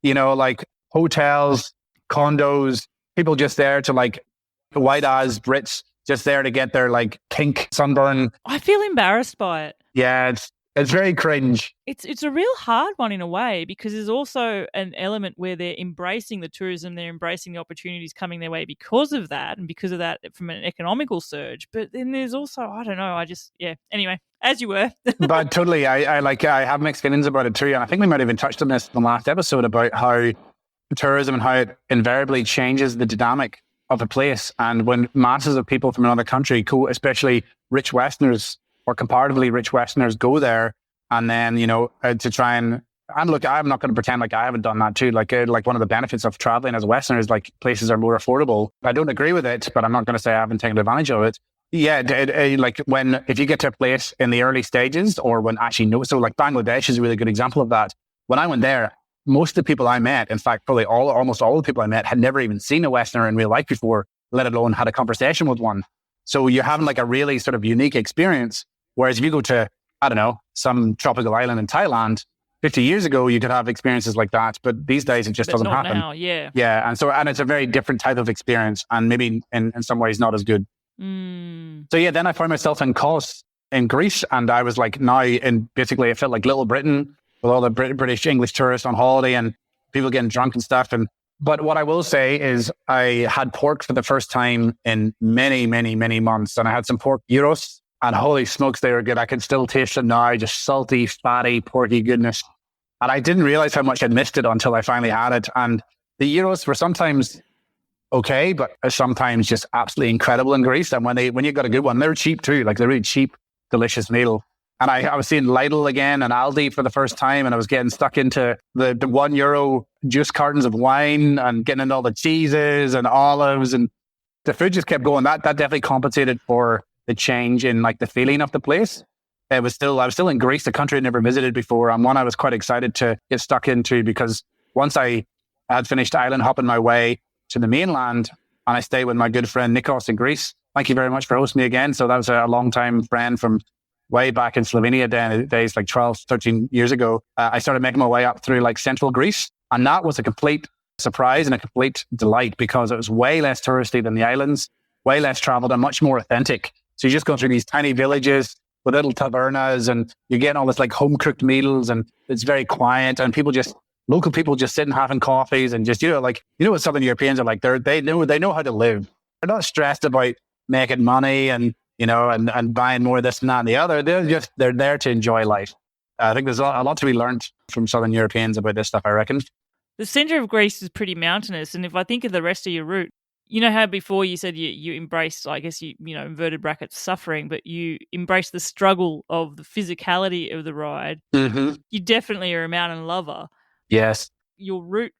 like hotels, condos, people just there to like white ass Brits just there to get their like pink sunburn. I feel embarrassed by it. Yeah, it's very cringe. It's a real hard one in a way because there's also an element where they're embracing the tourism, they're embracing the opportunities coming their way because of that and because of that from an economical surge. But then there's also, I don't know, anyway, as you were. But totally, I have mixed feelings about it too. And I think we might have even touched on this in the last episode about how tourism and how it invariably changes the dynamic of a place. And when masses of people from another country, especially rich Westerners or comparatively rich Westerners go there and then, to try and look, I'm not going to pretend like I haven't done that too. Like one of the benefits of traveling as a Westerner is like places are more affordable. I don't agree with it, but I'm not going to say I haven't taken advantage of it. Yeah, if you get to a place in the early stages or when actually so like Bangladesh is a really good example of that. When I went there, most of the people I met, in fact, probably almost all the people I met had never even seen a Westerner in real life before, let alone had a conversation with one. So you're having like a really sort of unique experience. Whereas if you go to, I don't know, some tropical island in Thailand, 50 years ago, you could have experiences like that. But these days, it just doesn't happen. Now, yeah. Yeah. And it's a very different type of experience and maybe in some ways not as good. So yeah, then I found myself in Kos in Greece, and I was like now in basically, it felt like Little Britain with all the British English tourists on holiday and people getting drunk and stuff. But what I will say is I had pork for the first time in many, many, many months, and I had some pork gyros, and holy smokes, they were good. I can still taste them now, just salty, fatty, porky goodness. And I didn't realize how much I'd missed it until I finally had it. And the gyros were sometimes okay, but sometimes just absolutely incredible in Greece. And when you got a good one, they're cheap too. Like they're really cheap, delicious meal. And I was seeing Lidl again and Aldi for the first time, and I was getting stuck into the €1 juice cartons of wine and getting into all the cheeses and olives, and the food just kept going. That definitely compensated for the change in like the feeling of the place. I was still in Greece, a country I'd never visited before, and one I was quite excited to get stuck into, because once I had finished island hopping my way to the mainland, and I stayed with my good friend Nikos in Greece. Thank you very much for hosting me again. So that was a long-time friend from way back in Slovenia days, like 12, 13 years ago. I started making my way up through like central Greece, and that was a complete surprise and a complete delight, because it was way less touristy than the islands, way less traveled, and much more authentic. So you just go through these tiny villages with little tavernas, and you're getting all this like home cooked meals, and it's very quiet, and local people just sitting having coffees, and just, what Southern Europeans are like. They know how to live. They're not stressed about making money and buying more of this and that and the other. They're there to enjoy life. I think there's a lot to be learned from Southern Europeans about this stuff, I reckon. The centre of Greece is pretty mountainous, and if I think of the rest of your route, you know how before you said you embraced, I guess inverted brackets, suffering, but you embraced the struggle of the physicality of the ride. Mm-hmm. You definitely are a mountain lover. Yes. Your route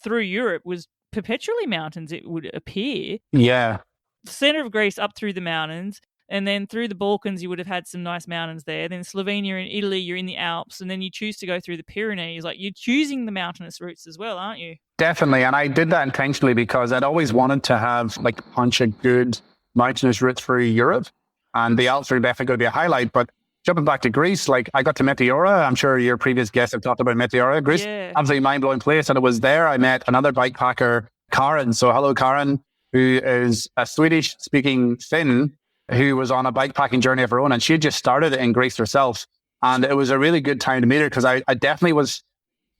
through Europe was perpetually mountains, it would appear. Yeah. The centre of Greece up through the mountains, and then through the Balkans, you would have had some nice mountains there. Then Slovenia and Italy, you're in the Alps, and then you choose to go through the Pyrenees. Like, you're choosing the mountainous routes as well, aren't you? Definitely. And I did that intentionally because I'd always wanted to have like punch a good mountainous route through Europe. And the Alps are definitely going to be a highlight. But jumping back to Greece, like I got to Meteora. I'm sure your previous guests have talked about Meteora. Greece, yeah. Absolutely mind-blowing place. And it was there I met another bikepacker, Karen. So hello, Karen, who is a Swedish-speaking Finn who was on a bikepacking journey of her own. And she had just started it in Greece herself. And it was a really good time to meet her, because I definitely was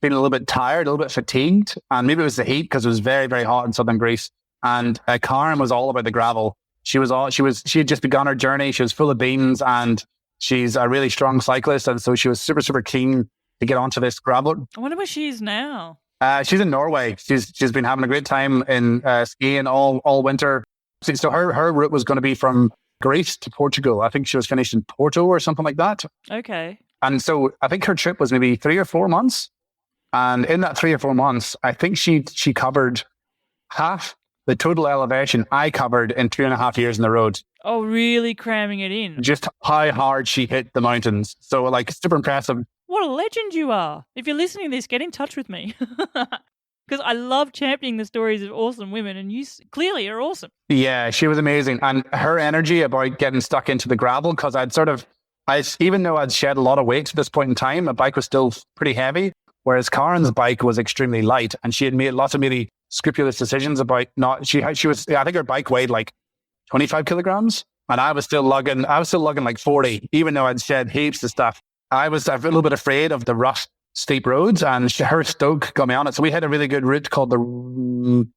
feeling a little bit tired, a little bit fatigued. And maybe it was the heat, because it was very, very hot in southern Greece. And Karen was all about the gravel. She had just begun her journey. She was full of beans, and she's a really strong cyclist. And so she was super, super keen to get onto this gravel. I wonder where she is now. She's in Norway. She's been having a great time in skiing all winter. So her route was going to be from Greece to Portugal. I think she was finished in Porto or something like that. Okay. And so I think her trip was maybe 3 or 4 months. And in that 3 or 4 months, I think she covered half the total elevation I covered in 2.5 years on the road. Oh, really cramming it in? Just how hard she hit the mountains. So like super impressive. What a legend you are. If you're listening to this, get in touch with me. Because I love championing the stories of awesome women, and you clearly are awesome. Yeah, she was amazing. And her energy about getting stuck into the gravel, because even though I'd shed a lot of weight at this point in time, my bike was still pretty heavy, whereas Karen's bike was extremely light, and she had made lots of really scrupulous decisions about I think her bike weighed like 25 kilograms, and I was still lugging like 40, even though I'd shed heaps of stuff. I was a little bit afraid of the rough, steep roads, and her stoke got me on it. So we had a really good route called can't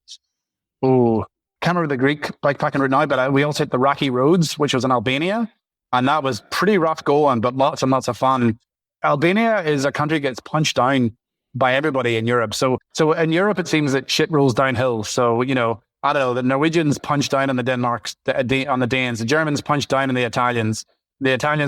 remember the Greek bikepacking route now, but we also hit the Rocky Roads, which was in Albania. And that was pretty rough going, but lots and lots of fun. Albania is a country that gets punched down by everybody in Europe. So in Europe, it seems that shit rolls downhill. So, I don't know, the Norwegians punch down on the on the Danes, the Germans punch down on the Italians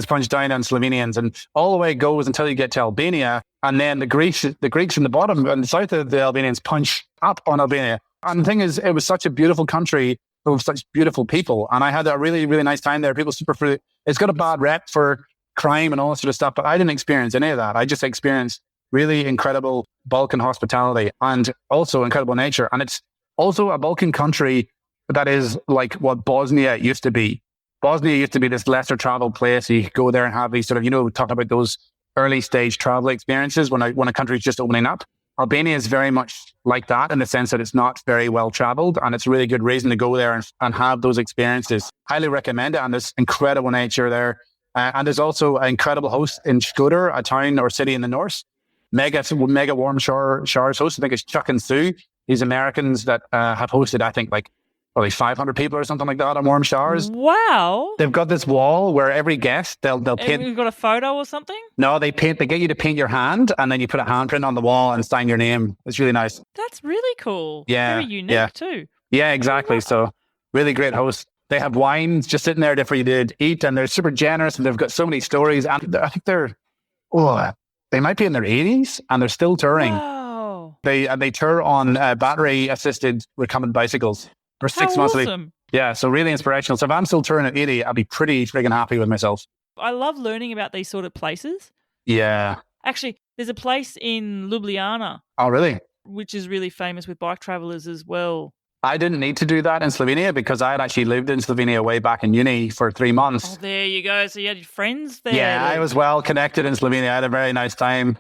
punch down on Slovenians, and all the way it goes until you get to Albania. And then the Greeks in the bottom and the south of the Albanians punch up on Albania. And the thing is, it was such a beautiful country full of such beautiful people. And I had a really, really nice time there. People super free. It's got a bad rep for crime and all that sort of stuff, but I didn't experience any of that. I just experienced really incredible Balkan hospitality and also incredible nature. And it's also a Balkan country that is like what Bosnia used to be. Bosnia used to be this lesser traveled place. You could go there and have these sort of, talking about those early stage travel experiences when a country is just opening up. Albania is very much like that in the sense that it's not very well traveled, and it's a really good reason to go there and have those experiences. Highly recommend it. And there's incredible nature there. And there's also an incredible host in Shkodër, a town or city in the north. Mega warm showers host. I think it's Chuck and Sue. These Americans that have hosted, I think, like probably 500 people or something like that on warm showers. Wow. They've got this wall where every guest, they'll paint. You've got a photo or something? No, they get you to paint your hand, and then you put a handprint on the wall and sign your name. It's really nice. That's really cool. Yeah. Very unique too. Yeah, exactly. So really great host. They have wines just sitting there for you to eat, and they're super generous, and they've got so many stories. And I think they might be in their 80s, and they're still touring. Wow. They tour on battery-assisted recumbent bicycles for 6 months. Awesome. Yeah, so really inspirational. So if I'm still touring at 80, I'll be pretty friggin' happy with myself. I love learning about these sort of places. Yeah. Actually, there's a place in Ljubljana. Oh, really? Which is really famous with bike travelers as well. I didn't need to do that in Slovenia because I had actually lived in Slovenia way back in uni for 3 months. Oh, there you go. So you had your friends there. Yeah, I was well connected in Slovenia. I had a very nice time.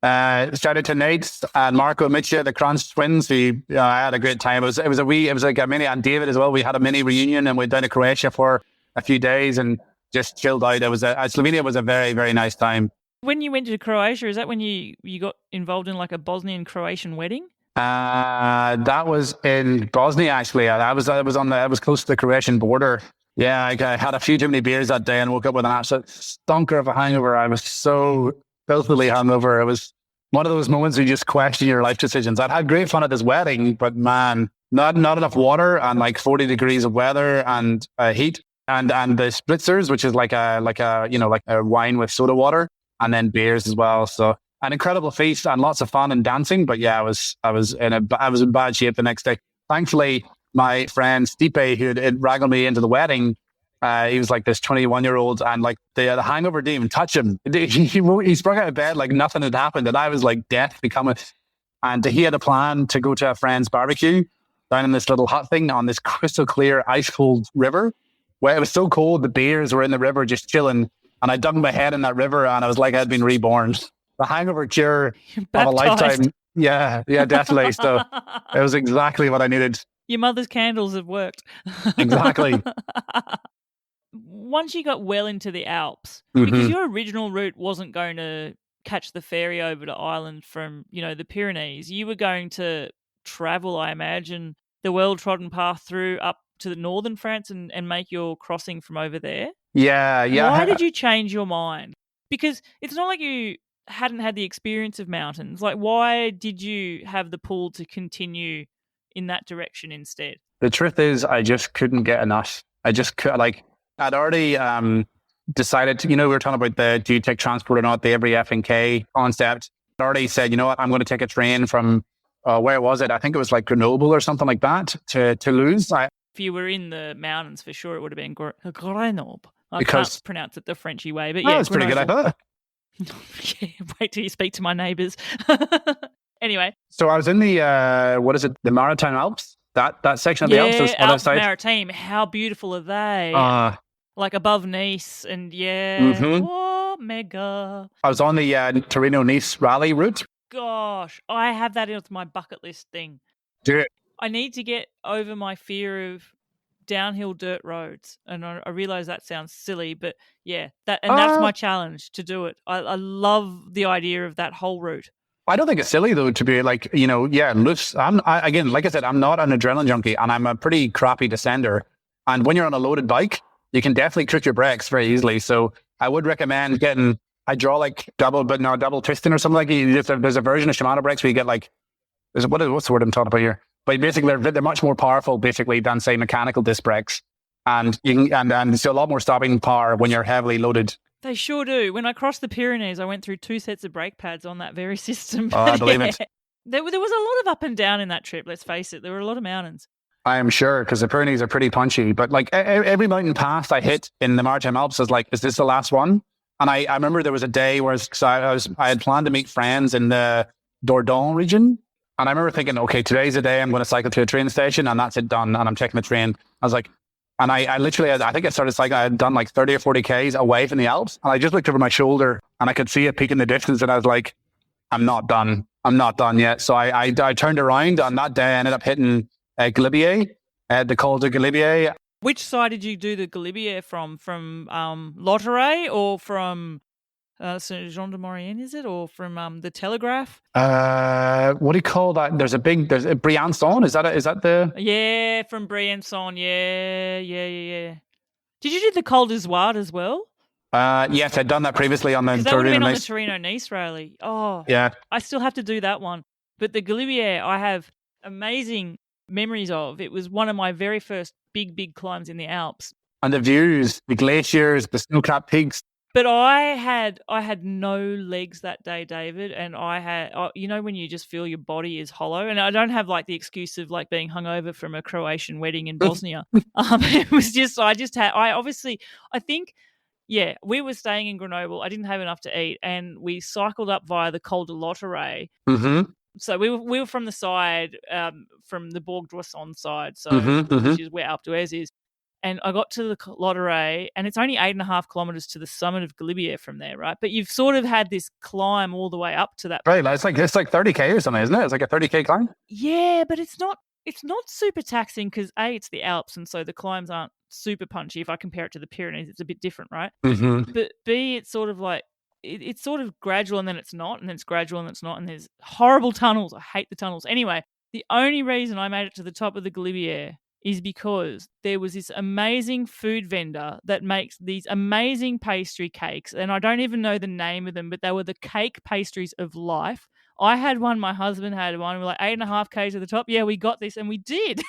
Shout out to Nate and Marco Mitcha, the Crunch twins. I had a great time. It was like a mini, and David as well. We had a mini reunion and went down to Croatia for a few days and just chilled out. Slovenia was a very, very nice time. When you went to Croatia, is that when you got involved in like a Bosnian Croatian wedding? That was in Bosnia actually. I was close to the Croatian border. Yeah, I had a few too many beers that day and woke up with an absolute stunker of a hangover. I was so filthily hungover. It was one of those moments where you just question your life decisions. I'd had great fun at this wedding, but man, not enough water and like 40 degrees of weather and heat and the spritzers, which is like a wine with soda water, and then beers as well. So an incredible feast and lots of fun and dancing. But yeah, I was in bad shape the next day. Thankfully, my friend Stipe, who had wrangled me into the wedding, he was like this 21-year-old, and like the hangover didn't even touch him. He sprung out of bed like nothing had happened, and I was like death becoming. And he had a plan to go to a friend's barbecue down in this little hut thing on this crystal clear ice cold river, where it was so cold the bears were in the river just chilling, and I dug my head in that river, and I was like I'd been reborn. The hangover cure of a lifetime. Yeah, definitely. So it was exactly what I needed. Your mother's candles have worked. Exactly. Once you got well into the Alps, because your original route wasn't going to catch the ferry over to Ireland from, the Pyrenees, you were going to travel, I imagine, the well-trodden path through up to the northern France and make your crossing from over there. Yeah. Why did you change your mind? Because it's not like you hadn't had the experience of mountains. Like, why did you have the pull to continue in that direction instead? The truth is, I just couldn't get enough. I'd already decided to, we were talking about do you take transport or not, the every F and K concept. I'd already said, you know what, I'm going to take a train from, where was it? I think it was like Grenoble or something like that to Toulouse. If you were in the mountains, for sure, it would have been Grenoble. I can't pronounce it the Frenchy way, but yeah. That's pretty good, I thought. Yeah, wait till you speak to my neighbours. Anyway. So I was in the, the Maritime Alps? That section of the Alps? Alps Maritime. How beautiful are they? Like above Nice and whoa, mega. I was on the Torino-Nice rally route. Gosh, I have that as my bucket list thing. Do it. I need to get over my fear of downhill dirt roads, and I realize that sounds silly, but yeah, that's my challenge, to do it. I love the idea of that whole route. I don't think it's silly though to be like, loose. Again, like I said, I'm not an adrenaline junkie, and I'm a pretty crappy descender. And when you're on a loaded bike, you can definitely trick your brakes very easily. So I would recommend getting hydraulic double twisting or something like that. There's a version of Shimano brakes where you get like, what's the word I'm talking about here? But basically, they're much more powerful, basically, than say mechanical disc brakes, and you can, and so a lot more stopping power when you're heavily loaded. They sure do. When I crossed the Pyrenees, I went through 2 sets of brake pads on that very system. Oh, I believe it. There was a lot of up and down in that trip. Let's face it, there were a lot of mountains. I am sure, because the Pyrenees are pretty punchy. But like every mountain pass I hit in the Maritime Alps, I was like, is this the last one? And I remember there was a day where I had planned to meet friends in the Dordogne region. And I remember thinking, okay, today's the day I'm going to cycle to a train station, and that's it, done. And I'm taking the train. I was like, and I literally, I think I started cycling, I had done like 30 or 40 Ks away from the Alps. And I just looked over my shoulder and I could see it peak in the distance. And I was like, I'm not done yet. So I turned around, and that day I ended up hitting Galibier, the Col de Galibier. Which side did you do the Galibier from? From Lotteray or from Saint Jean de Maurienne, is it? Or from the Telegraph? What do you call that? There's a Briançon. Is that the? Yeah, from Briançon. Yeah. Did you do the Col d'Izoard as well? Yes, I'd done that previously on the That would have been on the Torino-Nice. Torino-Nice rally. Oh, Yeah. I still have to do that one. But the Galibier, I have amazing memories of. It was one of my very first big climbs in the Alps. And the views, the glaciers, the snow-capped peaks. But I had no legs that day, David, and I had, when you just feel your body is hollow, and I don't have like the excuse of like being hungover from a Croatian wedding in Bosnia. It was just, I think, we were staying in Grenoble. I didn't have enough to eat, and we cycled up via the Col de Lotteray. Mm-hmm. So we were from the side, from the Bourg d'Oisson side, so which is where Alpe d'Huez is. And I got to the Lotteray, and it's only 8.5 kilometers to the summit of Galibier from there, right? But you've sort of had this climb all the way up to that. Right, it's like 30K or something, isn't it? It's like a 30K climb. Yeah, but it's not super taxing because A, it's the Alps, and so the climbs aren't super punchy. If I compare it to the Pyrenees, it's a bit different, right? Mm-hmm. But B, it's sort of like it's sort of gradual, and then it's not, and then it's gradual, and it's not, and there's horrible tunnels. I hate the tunnels. Anyway, the only reason I made it to the top of the Galibier is because there was this amazing food vendor that makes these amazing pastry cakes, and I don't even know the name of them, but they were the cake pastries of life. I had one, my husband had one. We're like 8.5 Ks to the top. Yeah, we got this, and we did.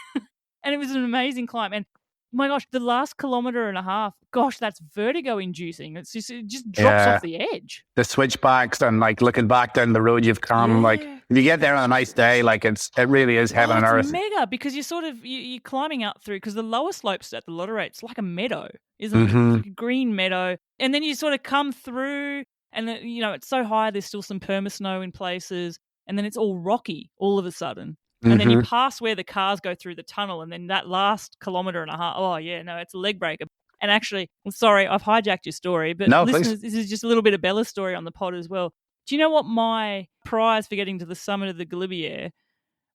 And it was an amazing climb. And my gosh, the last 1.5 kilometers, gosh, that's vertigo inducing. It just drops off the edge. The switchbacks and like looking back down the road you've come, like if you get there on a nice day, like it really is heaven and earth. It's mega because you're climbing up through, because the lower slopes at the Lotteray, it's like a meadow, isn't it? It's like a green meadow. And then you sort of come through, and then, it's so high, there's still some perma-snow in places, and then it's all rocky all of a sudden. And then you pass where the cars go through the tunnel, and then that last 1.5 kilometers, it's a leg breaker. And actually, I'm sorry, I've hijacked your story, but listeners, this is just a little bit of Bella's story on the pod as well. Do you know what my prize for getting to the summit of the Galibier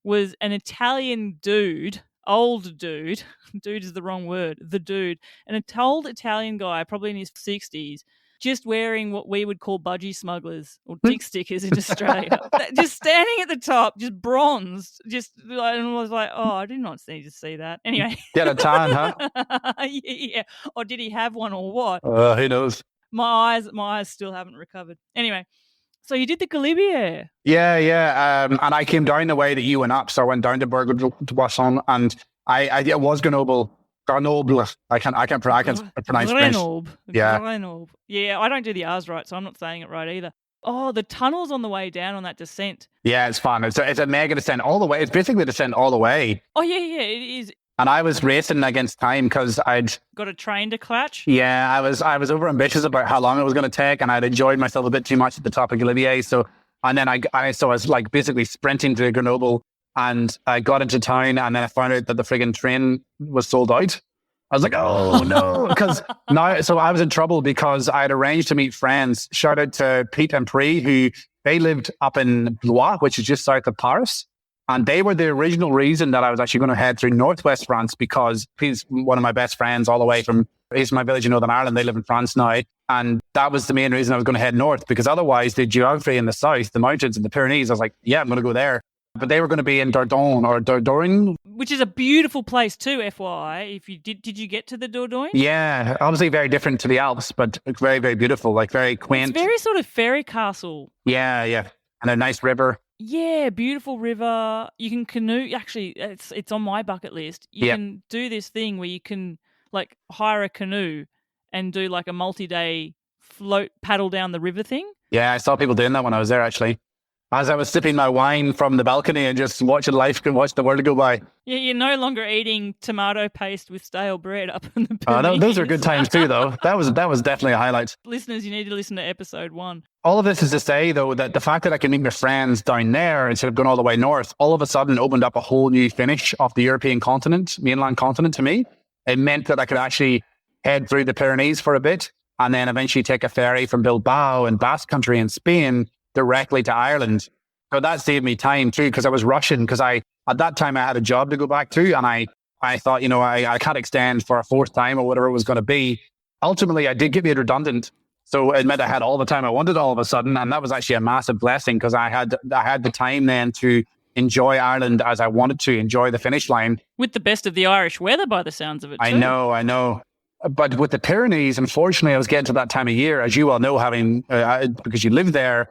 was? An Italian dude, old dude, dude is the wrong word, the dude, an old Italian guy, probably in his 60s, just wearing what we would call budgie smugglers or dick stickers in Australia. Just standing at the top, just bronzed. And I was like, oh, I did not need to see that. Anyway. Get a tan, huh? Yeah. Or did he have one or what? Who knows? My eyes still haven't recovered. Anyway, so you did the Galibier. Yeah. And I came down the way that you went up. So I went down to Bourg d'Oisson, and it was Grenoble. Grenoble. I can't pronounce Grenoble. French. Yeah. Grenoble. Yeah, I don't do the R's right, so I'm not saying it right either. Oh, the tunnels on the way down on that descent. Yeah, it's fun. It's a mega descent all the way. It's basically a descent all the way. Oh, yeah, it is. And I was racing against time because I'd got a train to clutch. Yeah, I was over ambitious about how long it was going to take, and I'd enjoyed myself a bit too much at the top of Galibier. So I was like basically sprinting to Grenoble, and I got into town, and then I found out that the friggin' train was sold out. I was like, oh no, because so I was in trouble because I had arranged to meet friends. Shout out to Pete and Pri, who they lived up in Blois, which is just south of Paris. And they were the original reason that I was actually going to head through northwest France, because he's one of my best friends all the way he's from my village in Northern Ireland. They live in France now. And that was the main reason I was going to head north, because otherwise the geography in the south, the mountains and the Pyrenees, I was like, yeah, I'm going to go there. But they were going to be in Dordogne or Dordogne. Which is a beautiful place too, FYI. If you did you get to the Dordogne? Yeah, obviously very different to the Alps, but very, very beautiful, like very quaint. It's very sort of fairy castle. Yeah. And a nice river. Yeah, beautiful river. You can canoe. Actually, it's on my bucket list. You can do this thing where you can like hire a canoe and do like a multi-day paddle down the river thing. Yeah, I saw people doing that when I was there actually. As I was sipping my wine from the balcony and just watching watch the world go by. Yeah, you're no longer eating tomato paste with stale bread up in the Pyrenees. Oh, those are good times too, though. That was definitely a highlight. Listeners, you need to listen to episode 1. All of this is to say, though, that the fact that I can meet my friends down there instead of going all the way north, all of a sudden opened up a whole new finish of the European continent, mainland continent to me. It meant that I could actually head through the Pyrenees for a bit and then eventually take a ferry from Bilbao in Basque Country in Spain directly to Ireland. So that saved me time too, because I was rushing, because at that time I had a job to go back to, and I I thought, I can't extend for a fourth time or whatever it was going to be. Ultimately, I did get made redundant. So it meant I had all the time I wanted all of a sudden. And that was actually a massive blessing because I had the time then to enjoy Ireland as I wanted to, enjoy the finish line. With the best of the Irish weather by the sounds of it, too. I know. But with the Pyrenees, unfortunately, I was getting to that time of year, as you well know, having because you live there,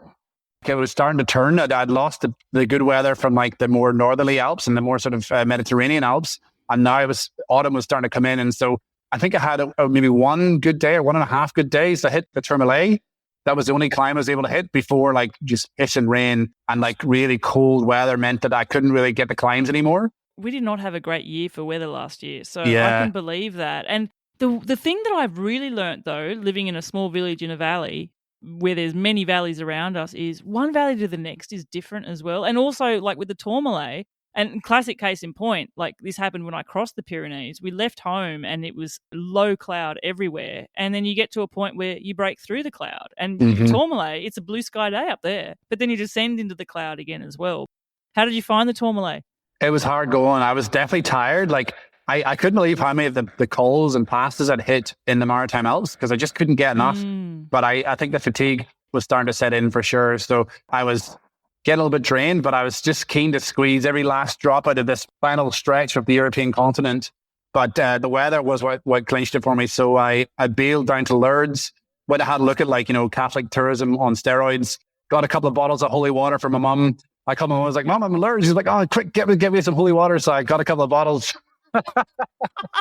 it was starting to turn. I'd lost the good weather from like the more northerly Alps and the more sort of Mediterranean Alps. And now autumn was starting to come in. And so I think I had maybe one good day or 1.5 good days to hit the Tourmalet. That was the only climb I was able to hit before like just pissing rain and like really cold weather meant that I couldn't really get the climbs anymore. We did not have a great year for weather last year. So yeah. I can believe that. And the thing that I've really learnt, though, living in a small village in a valley where there's many valleys around us, is one valley to the next is different as well. And also, like with the Tourmalet, and classic case in point, like this happened when I crossed the Pyrenees. We left home and it was low cloud everywhere. And then you get to a point where you break through the cloud. And the Tourmalet, it's a blue sky day up there. But then you descend into the cloud again as well. How did you find the Tourmalet? It was hard going. I was definitely tired. Like I couldn't believe how many of the cols and passes I'd hit in the Maritime Alps because I just couldn't get enough. But I think the fatigue was starting to set in for sure. So I was getting a little bit drained, but I was just keen to squeeze every last drop out of this final stretch of the European continent. But the weather was what clinched it for me. So I bailed down to Lourdes, went and had a look at, Catholic tourism on steroids, got a couple of bottles of holy water from my mum. I come home, I was like, Mom, I'm in Lourdes. She's like, oh, quick, get me some holy water. So I got a couple of bottles.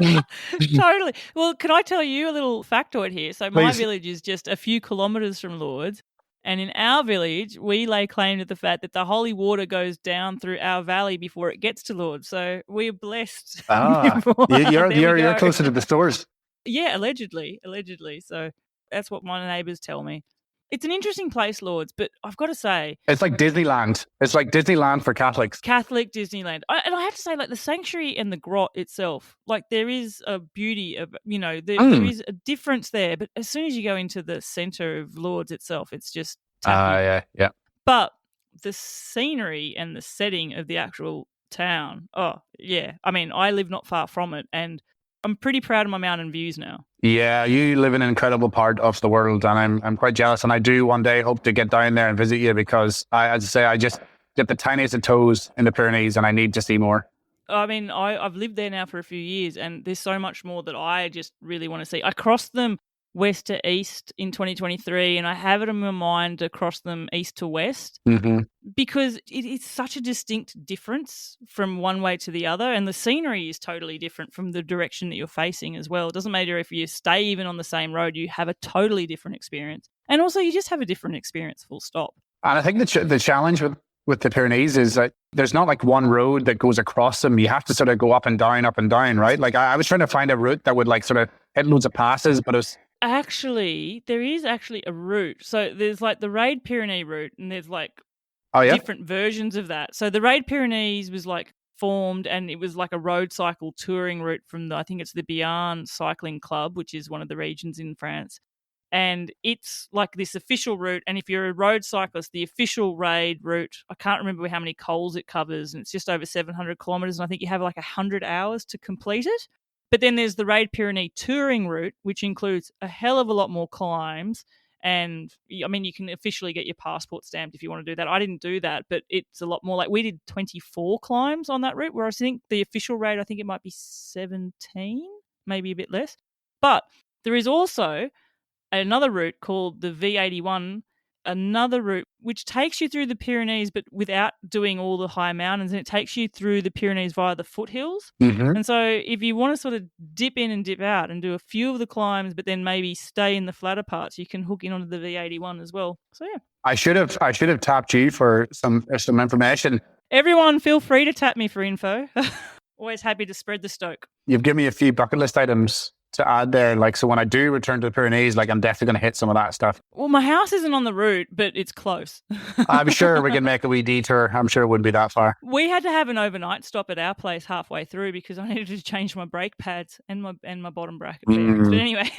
Totally. Well, can I tell you a little factoid here? So my Please. village is just a few kilometres from Lourdes. And in our village, we lay claim to the fact that the holy water goes down through our valley before it gets to Lourdes. So we're blessed. You're closer to the stores. Yeah, allegedly. So that's what my neighbours tell me. It's an interesting place, Lourdes, but I've got to say... It's like Disneyland. It's like Disneyland for Catholics. Catholic Disneyland. And I have to say, like, the sanctuary and the grot itself, like, there is a beauty of, there is a difference there. But as soon as you go into the centre of Lourdes itself, it's just tacky. Yeah. But the scenery and the setting of the actual town, oh, yeah. I mean, I live not far from it, and I'm pretty proud of my mountain views now. Yeah, you live in an incredible part of the world, and I'm quite jealous. And I do one day hope to get down there and visit you because, I just get the tiniest of toes in the Pyrenees, and I need to see more. I mean, I've lived there now for a few years, and there's so much more that I just really want to see. I crossed them west to east in 2023, and I have it in my mind to cross them east to west because it's such a distinct difference from one way to the other, and the scenery is totally different from the direction that you're facing as well. It doesn't matter if you stay even on the same road, you have a totally different experience. And also you just have a different experience, full stop. And I think the challenge with the Pyrenees is that there's not like one road that goes across them. You have to sort of go up and down, right? Like I was trying to find a route that would like sort of hit loads of passes, but it was... Actually, there is actually a route. So there's like the Raid Pyrenees route, and there's like different versions of that. So the Raid Pyrenees was like formed, and it was like a road cycle touring route from I think it's the Béarn Cycling Club, which is one of the regions in France. And it's like this official route. And if you're a road cyclist, the official Raid route, I can't remember how many cols it covers, and it's just over 700 kilometres. And I think you have like 100 hours to complete it. But then there's the Raid Pyrenees touring route, which includes a hell of a lot more climbs. And I mean, you can officially get your passport stamped if you want to do that. I didn't do that, but it's a lot more. Like we did 24 climbs on that route, whereas I think the official rate, I think it might be 17, maybe a bit less. But there is also another route called the V81, another route which takes you through the Pyrenees but without doing all the high mountains, and it takes you through the Pyrenees via the foothills. And so if you want to sort of dip in and dip out and do a few of the climbs but then maybe stay in the flatter parts, you can hook in onto the V81 as well. So yeah. I should have tapped you for some information. Everyone feel free to tap me for info. Always happy to spread the stoke. You've given me a few bucket list items to add there, like, so when I do return to the Pyrenees, like, I'm definitely going to hit some of that stuff. Well, my house isn't on the route, but it's close. I'm sure we can make a wee detour. I'm sure it wouldn't be that far. We had to have an overnight stop at our place halfway through because I needed to change my brake pads and my bottom bracket bearings. But anyway,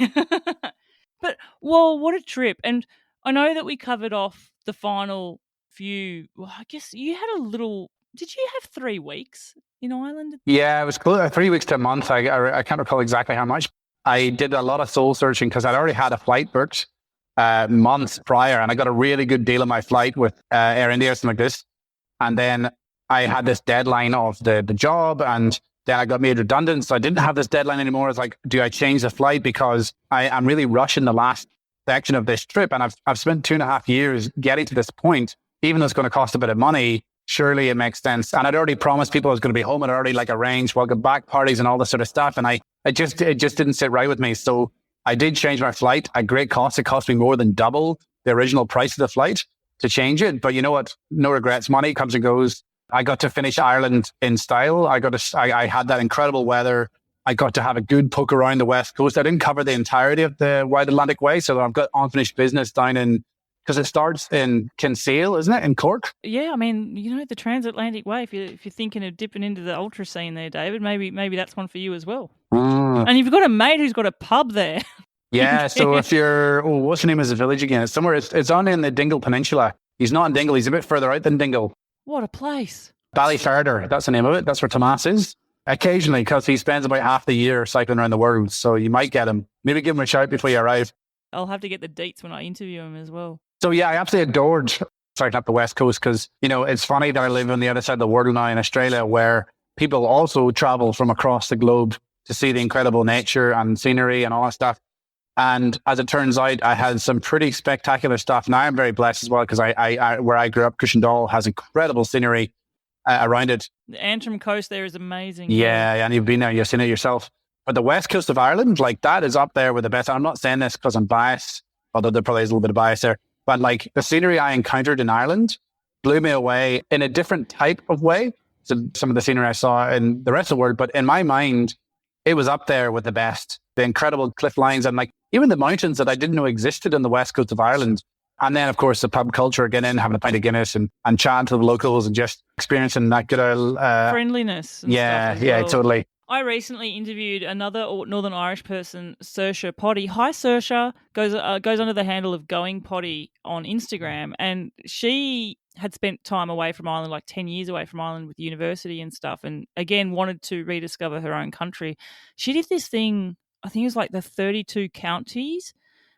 but well, what a trip! And I know that we covered off the final few. Well, I guess you had a little. Did you have 3 weeks in Ireland? Yeah, it was close, 3 weeks to a month. I can't recall exactly how much. I did a lot of soul searching because I'd already had a flight booked months prior, and I got a really good deal on my flight with Air India or something like this. And then I had this deadline of the job, and then I got made redundant. So I didn't have this deadline anymore. It's like, do I change the flight? Because I'm really rushing the last section of this trip. And I've spent 2.5 years getting to this point, even though it's going to cost a bit of money. Surely it makes sense. And I'd already promised people I was going to be home. I'd already arranged welcome back parties and all this sort of stuff. And it just didn't sit right with me. So I did change my flight at great cost. It cost me more than double the original price of the flight to change it. But you know what? No regrets. Money comes and goes. I got to finish Ireland in style. I had that incredible weather. I got to have a good poke around the West Coast. I didn't cover the entirety of the Wide Atlantic Way. So I've got unfinished business down in, because it starts in Kinsale, isn't it? In Cork? Yeah, I mean, the transatlantic way, if you're thinking of dipping into the ultra scene there, David, maybe that's one for you as well. And you've got a mate who's got a pub there. Yeah, so if you're, what's the name of the village again? It's somewhere, it's on in the Dingle Peninsula. He's not in Dingle, he's a bit further out than Dingle. What a place. Ballyferder, that's the name of it. That's where Tomas is. Occasionally, because he spends about half the year cycling around the world. So you might get him. Maybe give him a shout before you arrive. I'll have to get the deets when I interview him as well. So yeah, I absolutely adored cycling up the West Coast because, it's funny that I live on the other side of the world now in Australia, where people also travel from across the globe to see the incredible nature and scenery and all that stuff. And as it turns out, I had some pretty spectacular stuff. Now I'm very blessed as well because I where I grew up, Cushendall has incredible scenery around it. The Antrim coast there is amazing. Yeah, and you've been there, you've seen it yourself. But the West Coast of Ireland, that is up there with the best. And I'm not saying this because I'm biased, although there probably is a little bit of bias there. But the scenery I encountered in Ireland blew me away in a different type of way. So some of the scenery I saw in the rest of the world, but in my mind, it was up there with the best. The incredible cliff lines and even the mountains that I didn't know existed in the West Coast of Ireland. And then, of course, the pub culture, getting in, having a pint of Guinness and chatting to the locals and just experiencing that good old... friendliness. And yeah, stuff as well. Totally. I recently interviewed another Northern Irish person, Saoirse Potty. Hi, Saoirse. Goes under the handle of Going Potty on Instagram. And she had spent time away from Ireland, 10 years away from Ireland with university and stuff. And again, wanted to rediscover her own country. She did this thing, I think it was the 32 counties.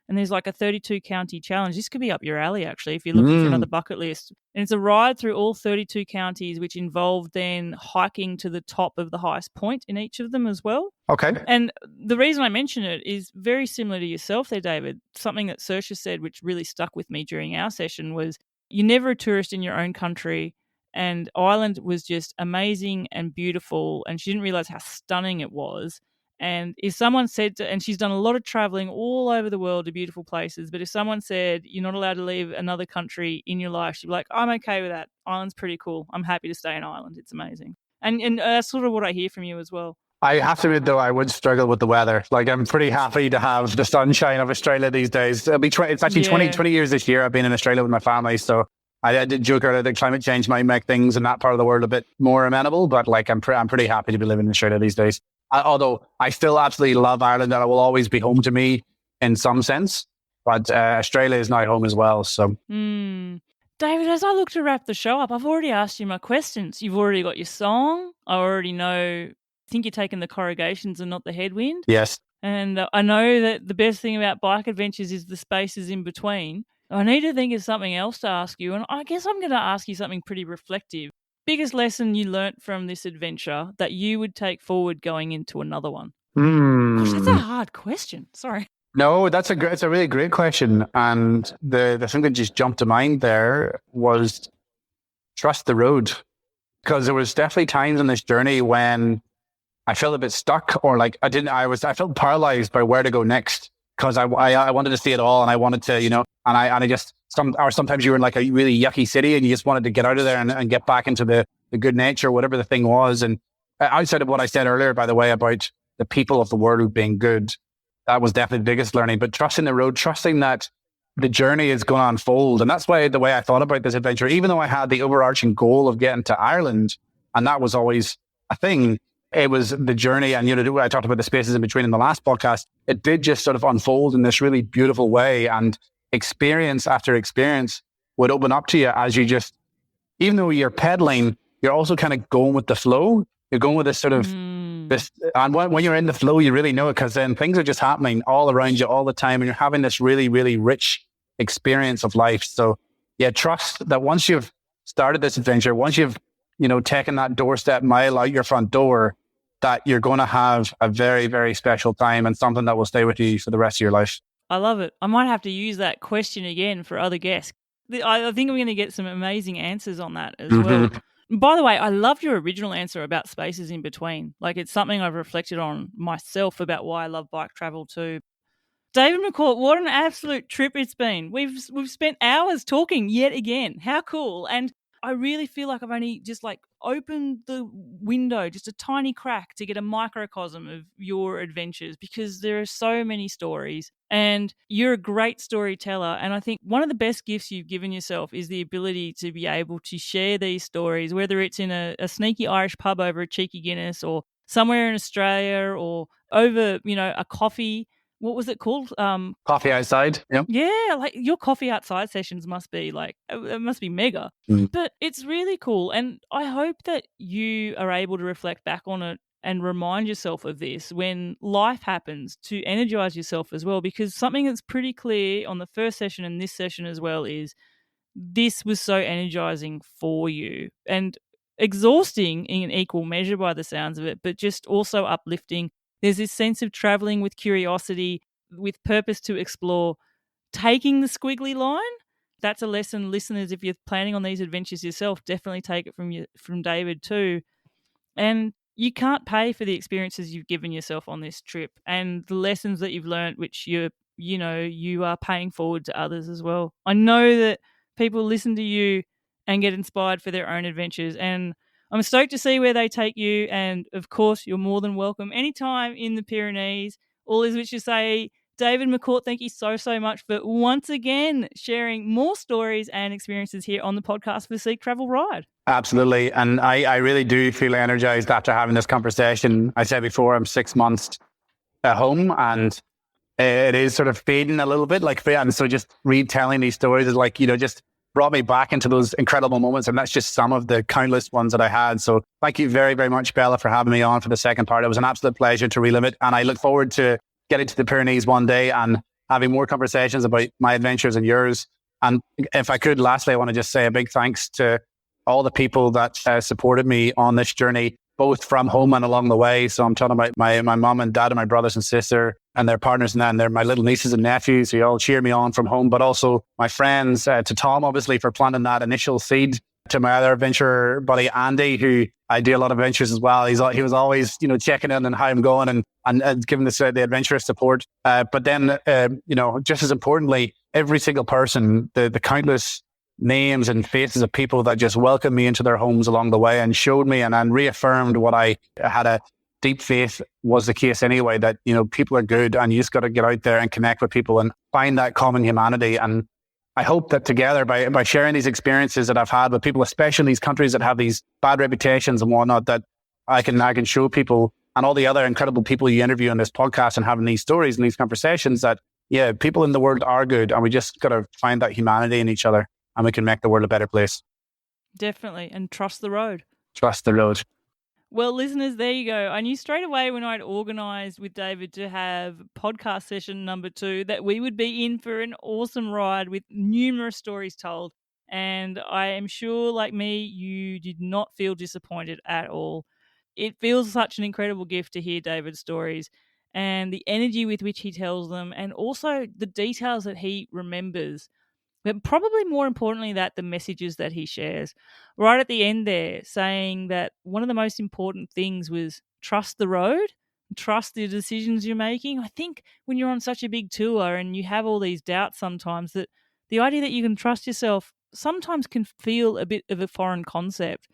And there's a 32 county challenge. This could be up your alley, actually, if you're looking for another bucket list. And it's a ride through all 32 counties, which involved then hiking to the top of the highest point in each of them as well. Okay. And the reason I mention it is very similar to yourself there, David. Something that Saoirse said, which really stuck with me during our session, was you're never a tourist in your own country. And Ireland was just amazing and beautiful. And she didn't realize how stunning it was. And if someone said and she's done a lot of traveling all over the world to beautiful places, but if someone said you're not allowed to leave another country in your life, she'd be like, I'm okay with that. Ireland's pretty cool. I'm happy to stay in Ireland. It's amazing. And that's sort of what I hear from you as well. I have to admit, though, I would struggle with the weather. I'm pretty happy to have the sunshine of Australia these days. It's actually 20 years this year I've been in Australia with my family, so I did joke earlier that climate change might make things in that part of the world a bit more amenable, but I'm pretty happy to be living in Australia these days. Although I still absolutely love Ireland and it will always be home to me in some sense. But Australia is now home as well. So, David, as I look to wrap the show up, I've already asked you my questions. You've already got your song. I already know, I think you're taking the corrugations and not the headwind. Yes. And I know that the best thing about bike adventures is the spaces in between. I need to think of something else to ask you. And I guess I'm going to ask you something pretty reflective. Biggest lesson you learnt from this adventure that you would take forward going into another one? Gosh, that's a hard question. Sorry. No, it's a really great question. And the thing that just jumped to mind there was trust the road. Because there was definitely times on this journey when I felt a bit stuck or I felt paralyzed by where to go next. Because I wanted to see it all and I wanted to, sometimes you were in a really yucky city and you just wanted to get out of there and get back into the good nature, whatever the thing was. And outside of what I said earlier, by the way, about the people of the world being good, that was definitely the biggest learning. But trusting the road, trusting that the journey is going to unfold. And that's why the way I thought about this adventure, even though I had the overarching goal of getting to Ireland, and that was always a thing, it was the journey. And, I talked about the spaces in between in the last podcast. It did just sort of unfold in this really beautiful way. And experience after experience would open up to you as you just, even though you're pedaling, you're also kind of going with the flow. You're going with this sort of this, and when you're in the flow, you really know it, because then things are just happening all around you all the time, and you're having this really, really rich experience of life. So yeah, trust that once you've started this adventure, once you've, taken that doorstep mile out your front door, that you're going to have a very, very special time and something that will stay with you for the rest of your life. I love it. I might have to use that question again for other guests. I think I'm going to get some amazing answers on that as well. By the way, I loved your original answer about spaces in between. Like, it's something I've reflected on myself about why I love bike travel too. David McCourt, what an absolute trip it's been. We've spent hours talking yet again. How cool. And I really feel like I've only just opened the window, just a tiny crack, to get a microcosm of your adventures, because there are so many stories and you're a great storyteller. And I think one of the best gifts you've given yourself is the ability to be able to share these stories, whether it's in a sneaky Irish pub over a cheeky Guinness, or somewhere in Australia, or over, a coffee. What was it called? Coffee outside. Yep. Yeah, your coffee outside sessions must be it must be mega. But it's really cool. And I hope that you are able to reflect back on it and remind yourself of this when life happens, to energize yourself as well, because something that's pretty clear on the first session and this session as well is this was so energizing for you, and exhausting in an equal measure by the sounds of it, but just also uplifting. There's this sense of traveling with curiosity, with purpose to explore, taking the squiggly line. That's a lesson, listeners, if you're planning on these adventures yourself, definitely take it from David too. And you can't pay for the experiences you've given yourself on this trip and the lessons that you've learned, which you are paying forward to others as well. I know that people listen to you and get inspired for their own adventures, and I'm stoked to see where they take you. And of course, you're more than welcome anytime in the Pyrenees. All is which to say, David McCourt, thank you so, so much for once again sharing more stories and experiences here on the podcast for Seek Travel Ride. Absolutely. And I really do feel energized after having this conversation. I said before, I'm 6 months at home, and it is sort of fading a little bit. And so just retelling these stories is just brought me back into those incredible moments. And that's just some of the countless ones that I had. So thank you very, very much, Bella, for having me on for the second part. It was an absolute pleasure to relive it. And I look forward to getting to the Pyrenees one day and having more conversations about my adventures and yours. And if I could, lastly, I want to just say a big thanks to all the people that supported me on this journey, both from home and along the way. So I'm talking about my mum and dad and my brothers and sister and their partners, and then they're my little nieces and nephews who all cheer me on from home, but also my friends, to Tom, obviously, for planting that initial seed, to my other adventure buddy, Andy, who I do a lot of adventures as well. He was always, checking in on how I'm going and giving the adventurous support. But then, just as importantly, every single person, the countless names and faces of people that just welcomed me into their homes along the way and showed me and reaffirmed what I had a deep faith was the case anyway, that, people are good and you just got to get out there and connect with people and find that common humanity. And I hope that together, by sharing these experiences that I've had with people, especially in these countries that have these bad reputations and whatnot, that I can show people and all the other incredible people you interview on this podcast and having these stories and these conversations that, yeah, people in the world are good, and we just got to find that humanity in each other, and we can make the world a better place. Definitely. And trust the road. Trust the road. Well, listeners, there you go. I knew straight away when I'd organised with David to have podcast session number 2 that we would be in for an awesome ride with numerous stories told. And I am sure, like me, you did not feel disappointed at all. It feels such an incredible gift to hear David's stories and the energy with which he tells them, and also the details that he remembers. But probably more importantly, that the messages that he shares. Right at the end there, saying that one of the most important things was trust the road, trust the decisions you're making. I think when you're on such a big tour and you have all these doubts sometimes, that the idea that you can trust yourself sometimes can feel a bit of a foreign concept.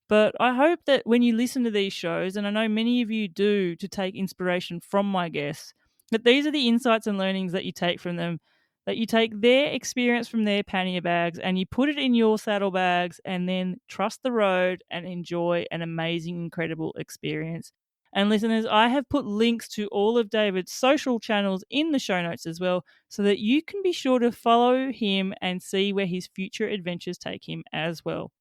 But I hope that when you listen to these shows, and I know many of you do to take inspiration from my guests, that these are the insights and learnings that you take from them, that you take their experience from their pannier bags and you put it in your saddlebags, and then trust the road and enjoy an amazing, incredible experience. And listeners, I have put links to all of David's social channels in the show notes as well, so that you can be sure to follow him and see where his future adventures take him as well.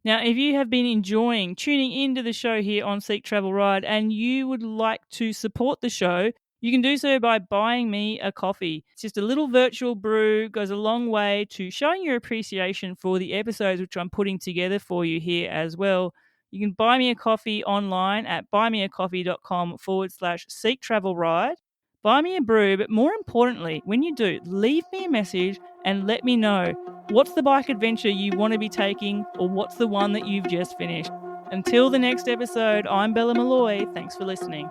Now, if you have been enjoying tuning into the show here on Seek Travel Ride and you would like to support the show, you can do so by buying me a coffee. It's just a little virtual brew, goes a long way to showing your appreciation for the episodes which I'm putting together for you here as well. You can buy me a coffee online at buymeacoffee.com/Seek Travel Ride. Buy me a brew, but more importantly, when you do, leave me a message and let me know what's the bike adventure you want to be taking or what's the one that you've just finished. Until the next episode, I'm Bella Malloy. Thanks for listening.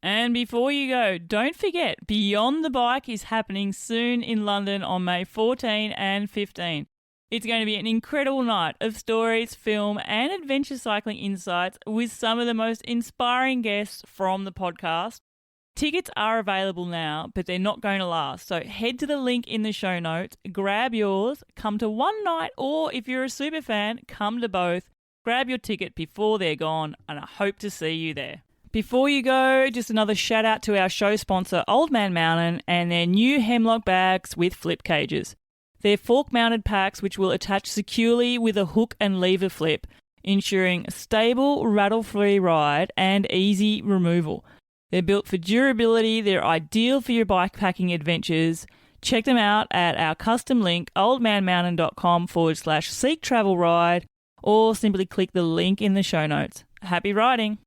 And before you go, don't forget, Beyond the Bike is happening soon in London on May 14 and 15. It's going to be an incredible night of stories, film, and adventure cycling insights with some of the most inspiring guests from the podcast. Tickets are available now, but they're not going to last. So head to the link in the show notes, grab yours, come to one night, or if you're a super fan, come to both. Grab your ticket before they're gone, and I hope to see you there. Before you go, just another shout out to our show sponsor, Old Man Mountain, and their new Hemlock bags with flip cages. They're fork-mounted packs which will attach securely with a hook and lever flip, ensuring a stable, rattle-free ride and easy removal. They're built for durability, they're ideal for your bikepacking adventures. Check them out at our custom link, oldmanmountain.com/Seek Travel Ride, or simply click the link in the show notes. Happy riding!